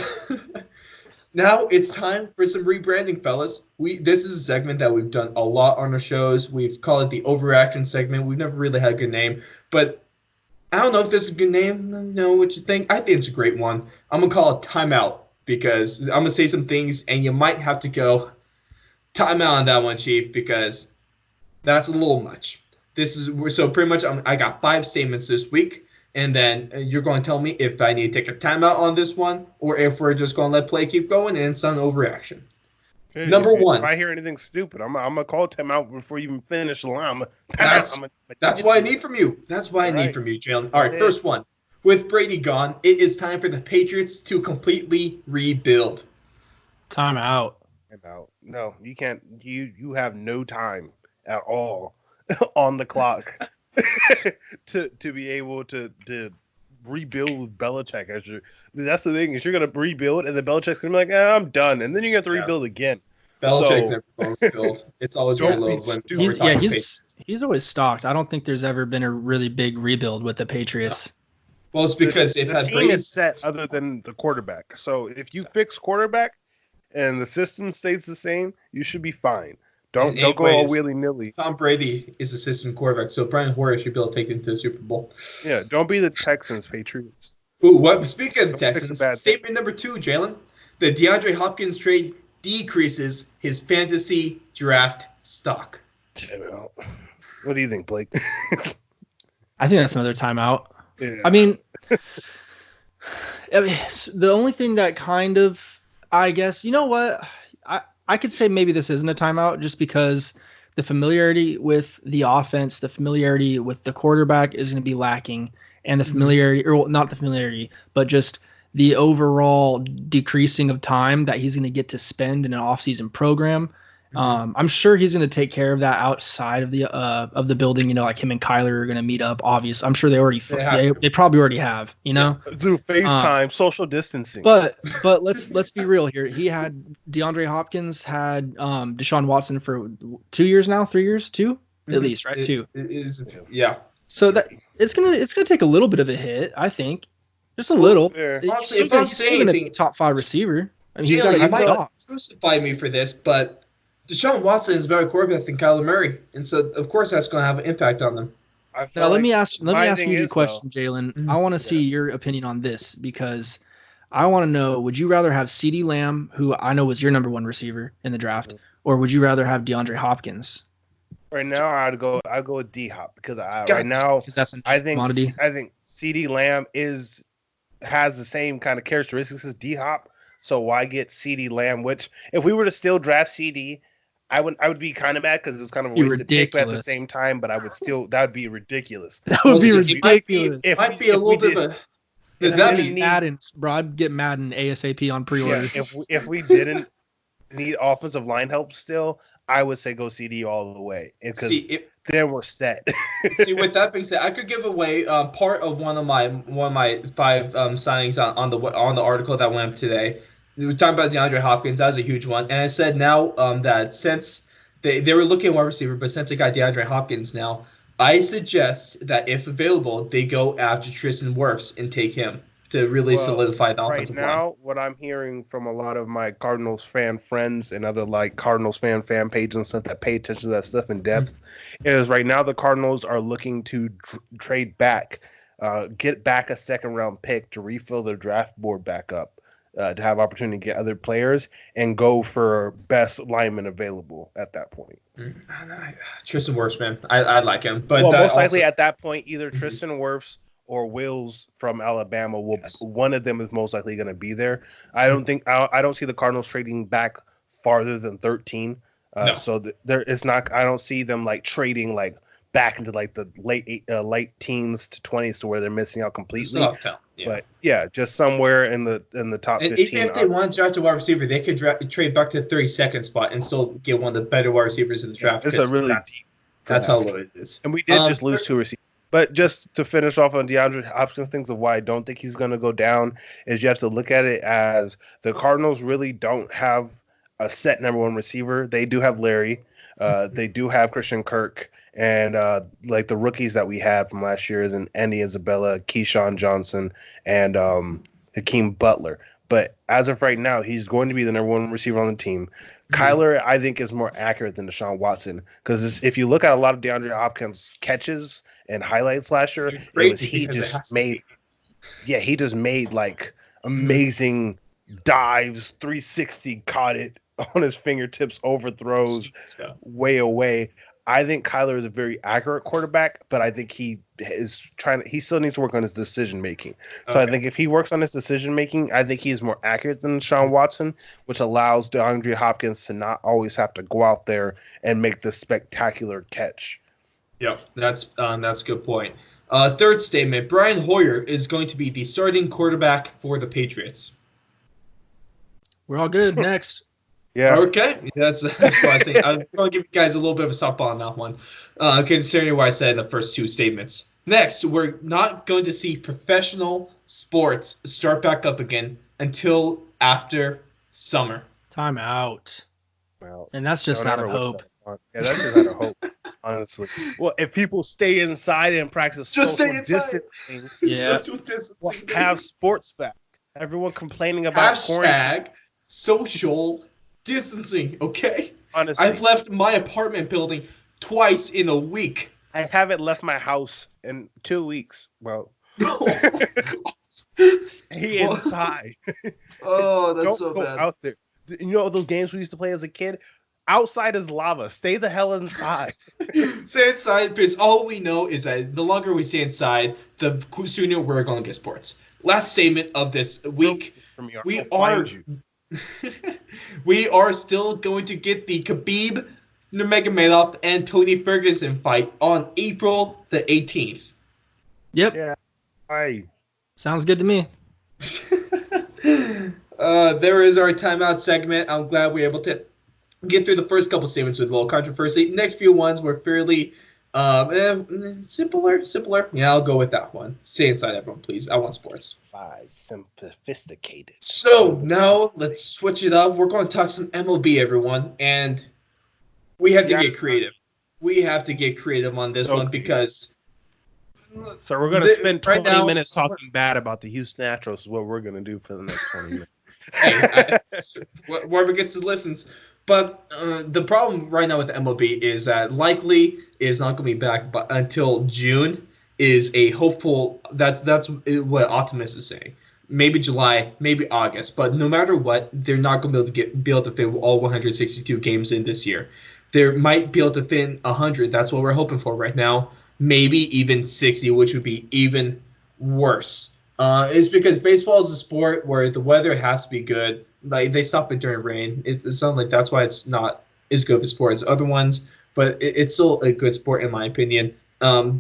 now it's time for some rebranding, fellas. This is a segment that we've done a lot on our shows. We've called it the overreaction segment. We've never really had a good name, but I don't know if this is a good name. Let me know what you think. I think it's a great one. I'm gonna call it timeout because I'm gonna say some things, and you might have to go timeout on that one, Chief, because that's a little much. So pretty much I got 5 statements this week, and then you're going to tell me if I need to take a timeout on this one or if we're just going to let play keep going and it's an overreaction. Okay, Number 1. If I hear anything stupid, I'm going to call timeout before you even finish the line. That's what I need from you. That's what I need from you, Jalen. All right, first one. With Brady gone, it is time for the Patriots to completely rebuild. Timeout. No, you can't. You have no time at all on the clock to be able to rebuild with Belichick. That's the thing is you're gonna rebuild and the Belichick's gonna be like, I'm done, and then you have to rebuild again. Belichick's never going to rebuild. It's always reload when he's always stocked. I don't think there's ever been a really big rebuild with the Patriots. Well, it's because the team is set other than the quarterback. So if you fix quarterback and the system stays the same, you should be fine. Don't go all willy nilly. Tom Brady is assistant quarterback, so Brian Hoyer should be able to take them to the Super Bowl. Yeah, don't be the Texans, Patriots. Ooh, what? Speaking of the Don't fix a Texans, bad statement number 2, Jalen. The DeAndre Hopkins trade decreases his fantasy draft stock. What do you think, Blake? I think that's another timeout. Yeah. I mean, the only thing that kind of, I guess, you know what? I could say maybe this isn't a timeout just because the familiarity with the offense, the familiarity with the quarterback is going to be lacking. And the familiarity, or not the familiarity, but just the overall decreasing of time that he's going to get to spend in an offseason program. I'm sure he's going to take care of that outside of the building. You know, like him and Kyler are going to meet up. Obvious. I'm sure they probably already have. You know, through FaceTime, social distancing. But let's be real here. He had DeAndre Hopkins had Deshaun Watson for 2 years now, 3 years, two at least, right? 2. It is, yeah. So that it's gonna take a little bit of a hit, I think, just a little. Yeah. Honestly, if I'm saying anything, top 5 receiver. I mean, Jalen, you might off. crucify me for this, but Deshaun Watson is a better quarterback than Kyler Murray, and so of course that's going to have an impact on them. Now let me ask you a question, Jalen. I want to see your opinion on this because I want to know: would you rather have CeeDee Lamb, who I know was your number 1 receiver in the draft, or would you rather have DeAndre Hopkins? Right now, I'd go with D Hop because right now that's I think CeeDee Lamb has the same kind of characteristics as D Hop. So why get CeeDee Lamb? Which if we were to still draft CD, I would be kind of mad because it was kind of a wasted pick, but at the same time, but I would still that would be ridiculous. That would be ridiculous. It might be a little bit of a. That'd be Madden, bro. I'd get Madden ASAP on pre-order. Yeah, if we didn't need offensive line help still, I would say go CD all the way because then we're set. See, with that being said, I could give away part of one of my 5 signings on the article that went up today. We were talking about DeAndre Hopkins. That was a huge one, and I said now that since they were looking at wide receiver, but since they got DeAndre Hopkins now, I suggest that if available, they go after Tristan Wirfs and take him to really solidify the offensive line. Right now, what I'm hearing from a lot of my Cardinals fan friends and other like Cardinals fan pages and stuff that pay attention to that stuff in depth is right now the Cardinals are looking to trade back, get back a 2nd round pick to refill their draft board back up. To have opportunity to get other players and go for best lineman available at that point. Tristan Wirfs, man, I like him, but most likely at that point, either Tristan Wirfs or Wills from Alabama one of them is most likely going to be there. I don't see the Cardinals trading back farther than 13. No. So it's not. I don't see them like trading like back into like the late teens to 20s to where they're missing out completely. Yeah. But yeah, just somewhere in the top 15. Even if they want to draft a wide receiver, they could trade back to the 32nd spot and still get one of the better wide receivers in the draft. It's a really deep. That's how low it is. And we did just lose 2 receivers. But just to finish off on DeAndre Hopkins, things of why I don't think he's going to go down is you have to look at it as the Cardinals really don't have a set number 1 receiver. They do have Larry. They do have Christian Kirk. And like the rookies that we had from last year is Andy Isabella, Keyshawn Johnson, and Hakeem Butler. But as of right now, he's going to be the number 1 receiver on the team. Kyler, I think, is more accurate than Deshaun Watson because if you look at a lot of DeAndre Hopkins' catches and highlights last year, he just made like amazing dives, 360, caught it on his fingertips, overthrows way away. I think Kyler is a very accurate quarterback, but I think he still needs to work on his decision making. So I think if he works on his decision making, I think he's more accurate than Deshaun Watson, which allows DeAndre Hopkins to not always have to go out there and make the spectacular catch. Yeah, that's a good point. Third statement: Brian Hoyer is going to be the starting quarterback for the Patriots. We're all good. Next. Yeah. Okay. That's what I think. I'm going to give you guys a little bit of a softball on that one, considering what I said in the first 2 statements. Next, we're not going to see professional sports start back up again until after summer. Time out. Well, and that's just out of hope. Yeah, that's just out of hope, honestly. Well, if people stay inside and practice social distancing, have sports back. Everyone complaining about quarantine. Social distancing, okay? Honestly, I've left my apartment building twice in a week. I haven't left my house in 2 weeks, bro. Stay Well, inside. oh, that's Don't so go bad. out there. You know those games we used to play as a kid? Outside is lava. Stay the hell inside. Stay inside because all we know is that the longer we stay inside, the sooner we're going to get sports. Last statement of this week: From me, we I'll are find you. we are still going to get the Khabib Nurmagomedov and Tony Ferguson fight on April the 18th. Yep. Yeah. Hi. Sounds good to me. There is our timeout segment. I'm glad we were able to get through the first couple statements with a little controversy. Next few ones were fairly simpler. Yeah, I'll go with that one. Stay inside, everyone, please. I want sports. Sophisticated. So now let's switch it up. We're going to talk some MLB, everyone, and we have to get creative. We have to get creative on this one because. So we're gonna spend 20 right now, minutes talking bad about the Houston Astros. Is what we're gonna do for the next 20 minutes. Hey, whoever gets the listens. But the problem right now with the MLB is that likely is not going to be back but until June. Is a hopeful. That's what optimists is saying. Maybe July, maybe August. But no matter what, they're not going to be able to fit all 162 games in this year. They might be able to fit 100. That's what we're hoping for right now. Maybe even 60, which would be even worse. It's because baseball is a sport where the weather has to be good. Like they stop it during rain. It's not like that's why it's not as good of a sport as other ones, but it's still a good sport in my opinion.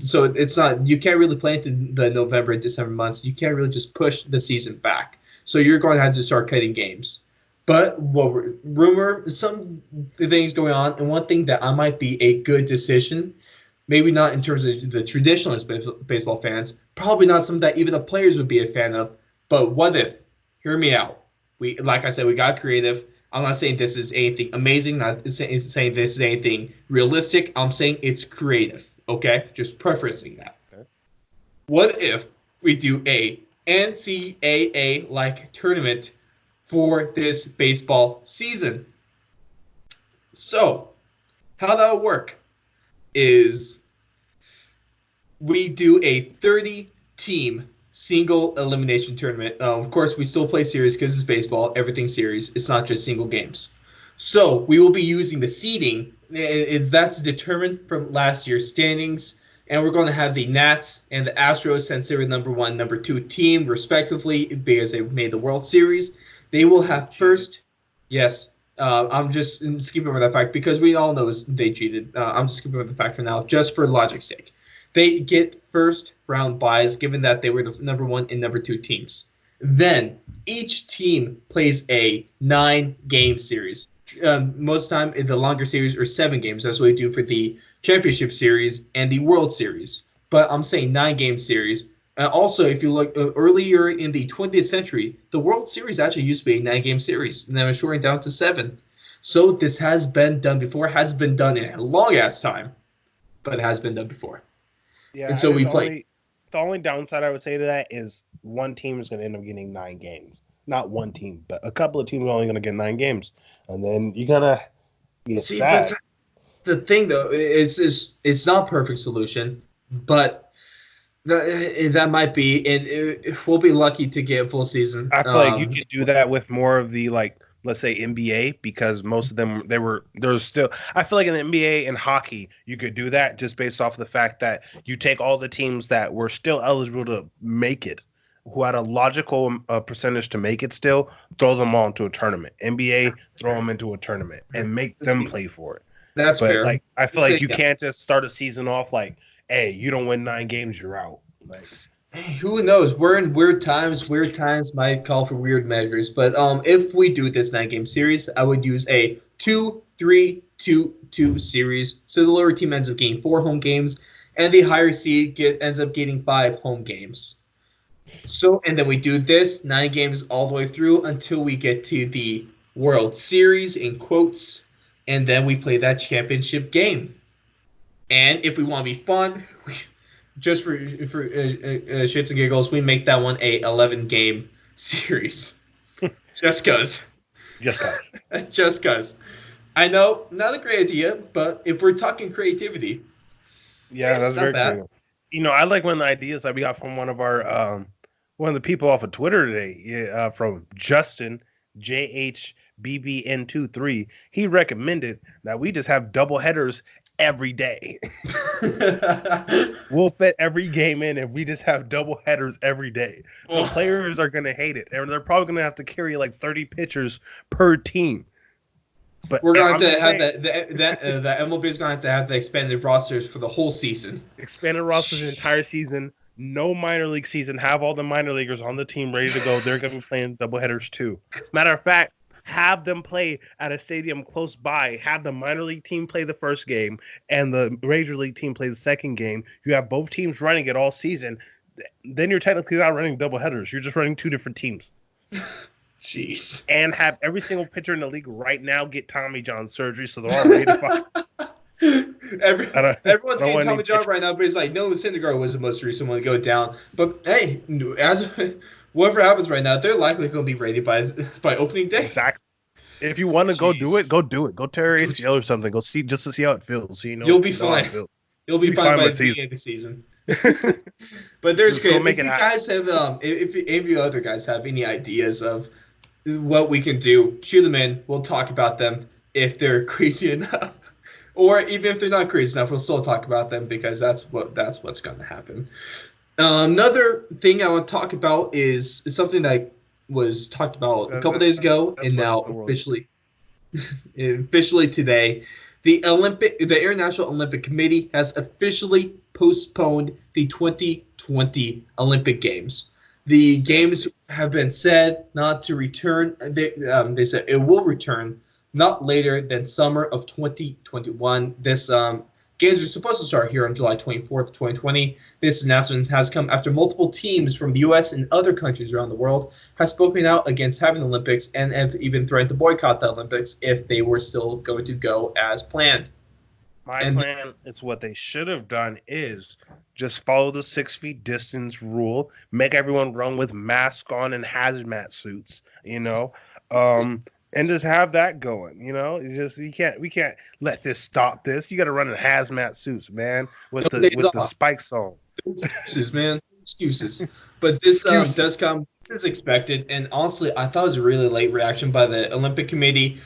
So it's not you can't really play into the November and December months. You can't really just push the season back. So you're going to have to start cutting games. But rumor some things going on, and one thing that I might be a good decision. Maybe not in terms of the traditionalist baseball fans, probably not something that even the players would be a fan of. But what if? Hear me out. Like I said, we got creative. I'm not saying this is anything amazing. Not saying this is anything realistic. I'm saying it's creative. Okay, just prefacing that. Okay. What if we do a NCAA like tournament for this baseball season? So, how that would work is we do a 30-team single elimination tournament. Of course, we still play series because it's baseball. Everything's series. It's not just single games. So we will be using the seeding. That's determined from last year's standings. And we're going to have the Nats and the Astros, since they were number 1, number 2 team, respectively, because they made the World Series. They will have first. Yes. I'm just skipping over that fact because we all know they cheated. I'm just skipping over the fact for now, just for logic's sake. They get first round buys given that they were the number 1 and number 2 teams. Then each team plays a 9-game series. Most time, the longer series are 7 games. That's what we do for the championship series and the World Series. But I'm saying 9-game series. Also, if you look earlier in the 20th century, the World Series actually used to be a 9-game series, and then it was shortened down to 7. So this has been done before. It hasn't been done in a long-ass time, but it has been done before. Yeah, and so we play. The only downside I would say to that is one team is going to end up getting 9 games. Not one team, but a couple of teams are only going to get 9 games. And then you're going to get sad. But the thing, though, is it's not a perfect solution, but that might be, and we'll be lucky to get a full season. I feel like you could do that with more of the, like, let's say NBA, because most of them, there's still, I feel like in the NBA and hockey, you could do that just based off the fact that you take all the teams that were still eligible to make it, who had a logical percentage to make it still, throw them all into a tournament. NBA, throw them into a tournament and make them play for it. That's fair. Like, I feel like you can't just start a season off like, hey, you don't win 9 games, you're out. Like, who knows? We're in weird times. Weird times might call for weird measures. But if we do this 9-game series, I would use a 2-3-2-2 series. So the lower team ends up getting 4 home games, and the higher seed ends up getting 5 home games. So, and then we do this 9 games all the way through until we get to the World Series, in quotes, and then we play that championship game. And if we want to be fun, just for shits and giggles, we make that one a 11-game series. Just cause. Just cause. Just cause. I know, not a great idea, but if we're talking creativity, Yeah, it's that's not very bad. creative. I like one of the ideas that we got from one of the people off of Twitter today, from Justin JHBBN23. He recommended that we just have double headers every day. We'll fit every game in if we just have double headers every day. The Oh, players are gonna hate it, and they're probably gonna have to carry like 30 pitchers per team. But we're going I'm to just have saying, that MLB is going to have the expanded rosters for the whole season. expanded rosters the Jeez. entire season, no minor league season, have all the minor leaguers on the team ready to go. They're going to be playing doubleheaders too. Matter of fact, have them play at a stadium close by. Have the minor league team play the first game and the major league team play the second game. You have both teams running it all season. Then you're technically not running doubleheaders. You're just running two different teams. Jeez. And have every single pitcher in the league right now get Tommy John surgery so they're all ready to fuck. Everyone's getting Tommy John right now, but it's like, no, Syndergaard was the most recent one to go down. But hey, as whatever happens right now, they're likely going to be ready by opening day. Exactly. If you want to go do it, go do it. Go tear ACL or something. Go see just to see how it feels. So you'll be fine. You'll be fine by the beginning of the season. But there's great. If you guys have, if any of you other guys have any ideas of what we can do, shoot them in. We'll talk about them if they're crazy enough. Or even if they're not crazy enough, we'll still talk about them because that's what's going to happen. Another thing I want to talk about is something that was talked about a couple days ago, and now officially today, the International Olympic Committee has officially postponed the 2020 Olympic Games. The games have been said not to return. They said it will return not later than summer of 2021. This games are supposed to start here on July 24th, 2020. This announcement has come after multiple teams from the U.S. and other countries around the world have spoken out against having the Olympics and have even threatened to boycott the Olympics if they were still going to go as planned. My plan is what they should have done is just follow the 6 feet distance rule, make everyone run with masks on and hazmat suits, and just have that going, we can't let this stop this. You got to run in hazmat suits, man, with the spikes on. Excuses, man, excuses. But this does come as expected, and honestly, I thought it was a really late reaction by the Olympic Committee.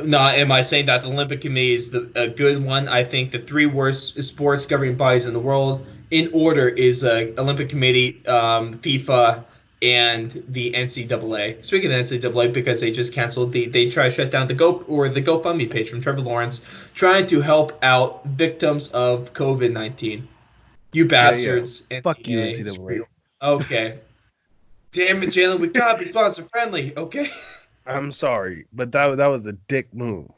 Not am I saying that the Olympic Committee is a good one? I think the three worst sports governing bodies in the world in order is Olympic Committee, FIFA, and the NCAA. Speaking of the NCAA, because they just canceled they try to shut down the GoFundMe page from Trevor Lawrence, trying to help out victims of COVID-19. You bastards! Yeah. Fuck you, NCAA. Okay. Damn it, Jalen, we gotta be sponsor friendly, okay? I'm sorry, but that was a dick move.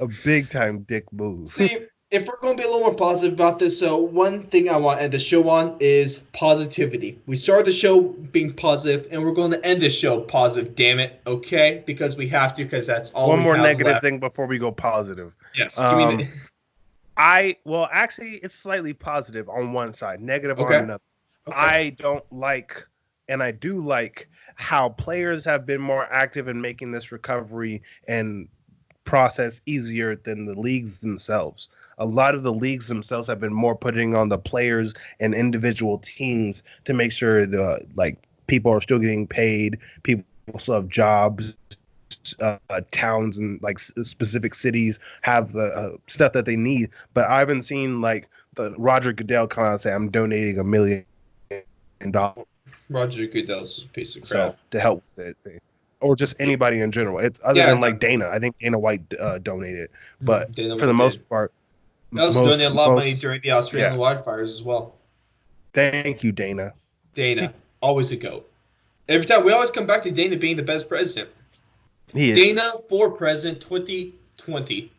A big time dick move. See, if we're going to be a little more positive about this, so one thing I want to end the show on is positivity. We started the show being positive, and we're going to end the show positive, damn it, okay? Because we have to, because that's all one we more have negative left. thing before we go positive. Yes. Actually, it's slightly positive on one side, negative on another. Okay. I don't like, and I do like, how players have been more active in making this recovery and process easier than the leagues themselves. A lot of the leagues themselves have been more putting on the players and individual teams to make sure the people are still getting paid, people still have jobs, towns and specific cities have the stuff that they need. But I haven't seen the Roger Goodell come out and say, I'm donating $1 million. Roger Goodell's a piece of crap. So, to help with it, or just anybody in general. It's other than Dana. I think Dana White donated, but for the most part, they also donated a lot of money during the Australian wildfires as well. Thank you, Dana. Dana, always a goat. Every time we always come back to Dana being the best president. He is. Dana for president 2020.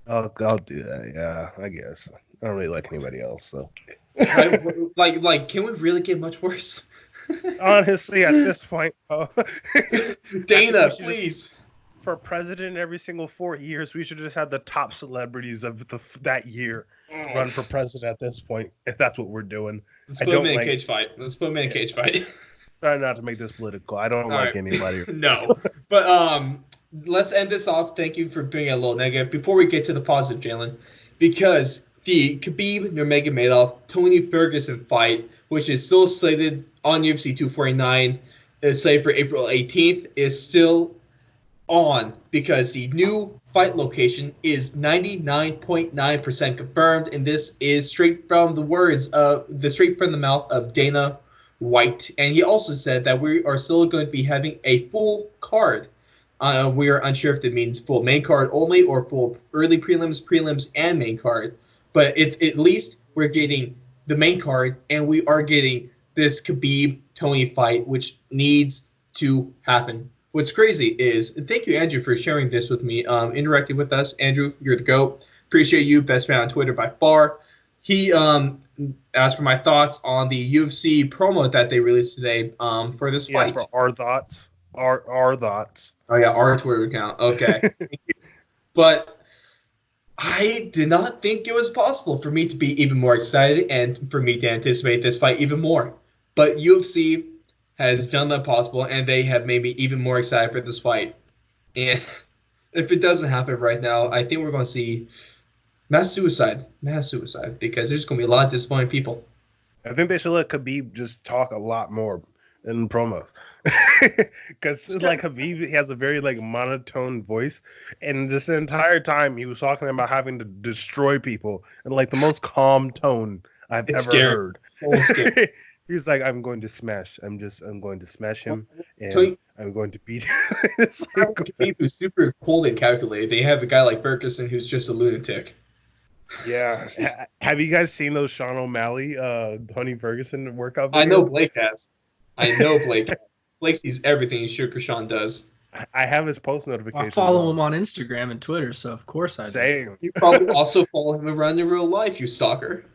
I'll do that. Yeah, I guess. I don't really like anybody else, so. Right? Can we really get much worse? Honestly, at this point, Dana, please. For president every single 4 years, we should just have the top celebrities of that year run for president at this point, if that's what we're doing. Let's put him in a cage fight. Try not to make this political. I don't like anybody. No. But let's end this off. Thank you for being a little negative. Before we get to the positive, Jalen, because the Khabib Nurmagomedov Tony Ferguson fight, which is still slated on UFC 249, is slated for April 18th, is still on because the new fight location is 99.9% confirmed, and this is straight from the mouth of Dana White. And he also said that we are still going to be having a full card. We are unsure if it means full main card only or full early prelims, and main card. But at least we're getting the main card, and we are getting this Khabib Tony fight, which needs to happen. What's crazy is, thank you, Andrew, for sharing this with me, interacting with us. Andrew, you're the GOAT. Appreciate you, best fan on Twitter by far. He asked for my thoughts on the UFC promo that they released today for this fight. Yes, for our thoughts. Our thoughts. Oh, yeah, our Twitter account. Okay. Thank you. But I did not think it was possible for me to be even more excited and for me to anticipate this fight even more. But UFC has done that possible, and they have made me even more excited for this fight. And if it doesn't happen right now, I think we're going to see mass suicide, because there's going to be a lot of disappointed people. I think they should let Khabib just talk a lot more in promos, because like Khabib, he has a very like monotone voice, and this entire time he was talking about having to destroy people in like the most calm tone I've ever heard. So scary. He's like, I'm going to smash. I'm going to smash him, and I'm going to beat him. It's like, Khabib is super cold and calculated. They have a guy like Ferguson who's just a lunatic. Yeah. Have you guys seen those Sean O'Malley, Tony Ferguson workout videos? I know Blake has. Blake sees everything Sugar Sean does. I have his post notifications. I follow him on Instagram and Twitter, so of course I do. Same. You probably also follow him around in real life, you stalker.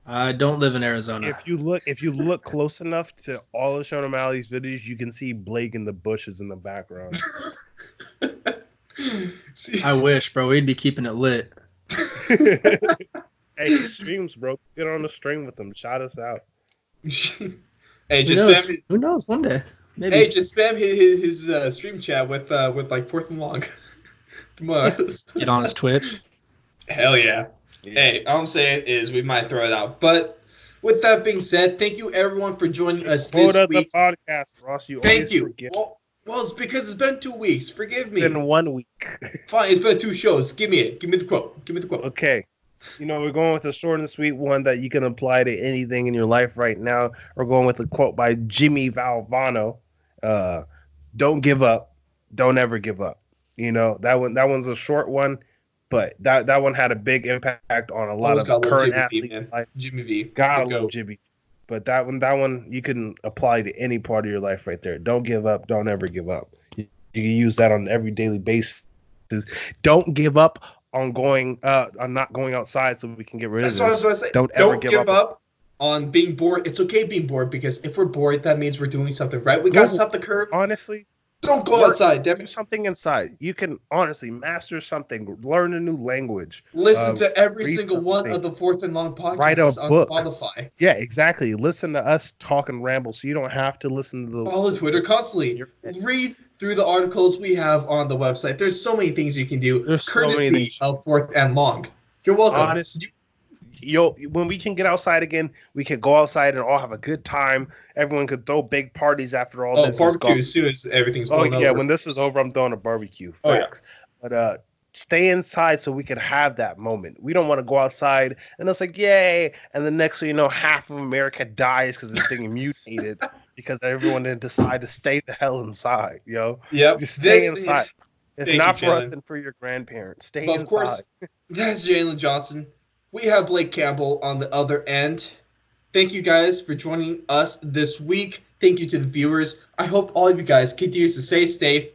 I don't live in Arizona. If you look close enough to all of Sean O'Malley's videos, you can see Blake in the bushes in the background. I wish, bro. We'd be keeping it lit. Hey, he streams, bro. Get on the stream with him. Shout us out. Hey, just spam. Who knows? One day, maybe. Hey, just spam his stream chat with like Fourth and Long. Come on. Get on his Twitch. Hell yeah. Hey, all I'm saying is we might throw it out. But with that being said, thank you everyone for joining us this week. The podcast, Ross. Thank you. Well, it's because it's been 2 weeks. Forgive me. It's been 1 week. Fine, it's been 2 shows. Give me it. Give me the quote. Okay. We're going with a short and sweet one that you can apply to anything in your life right now. We're going with a quote by Jimmy Valvano. Don't give up. Don't ever give up. That one's a short one. But that one had a big impact on a lot of current athletes. Jimmy V. Gotta love Jimmy. But that one you can apply to any part of your life right there. Don't give up. Don't ever give up. You can use that on every daily basis. Don't give up on not going outside so we can get rid of this. That's what I was going to say. Don't ever give up on being bored. It's okay being bored, because if we're bored, that means we're doing something right. We got to stop the curve. Honestly. Don't go outside. Do something inside. You can honestly master something. Learn a new language. Listen to every single one of the Fourth and Long podcasts Write a book on Spotify. Yeah, exactly. Listen to us talk and ramble, so you don't have to listen to the. Follow Twitter constantly. Read through the articles we have on the website. There's so many things you can do. There's courtesy of Fourth and Long. You're welcome. Honestly. When we can get outside again, we can go outside and all have a good time. Everyone could throw big parties after all this. Barbecue as soon as everything's blown over. When this is over, I'm throwing a barbecue. Facts. Oh, yeah. But stay inside so we can have that moment. We don't want to go outside and it's like, yay. And the next thing you know, half of America dies because this thing mutated because everyone didn't decide to stay the hell inside, Yep. Just stay inside. It's not for us and for your grandparents. Stay inside. Of course, that's Jalen Johnson. We have Blake Campbell on the other end. Thank you guys for joining us this week. Thank you to the viewers. I hope all of you guys continue to stay safe,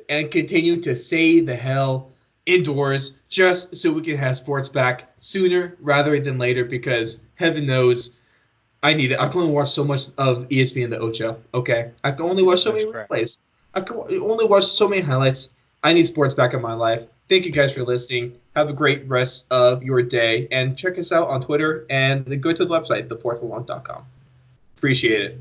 and continue to stay the hell indoors, just so we can have sports back sooner rather than later, because heaven knows I need it. I can only watch so much of ESPN the Ocho. Okay, I can only watch so many replays. I can only watch so many highlights. I need sports back in my life. Thank you guys for listening. Have a great rest of your day. And check us out on Twitter and go to the website, thefourthalong.com. Appreciate it.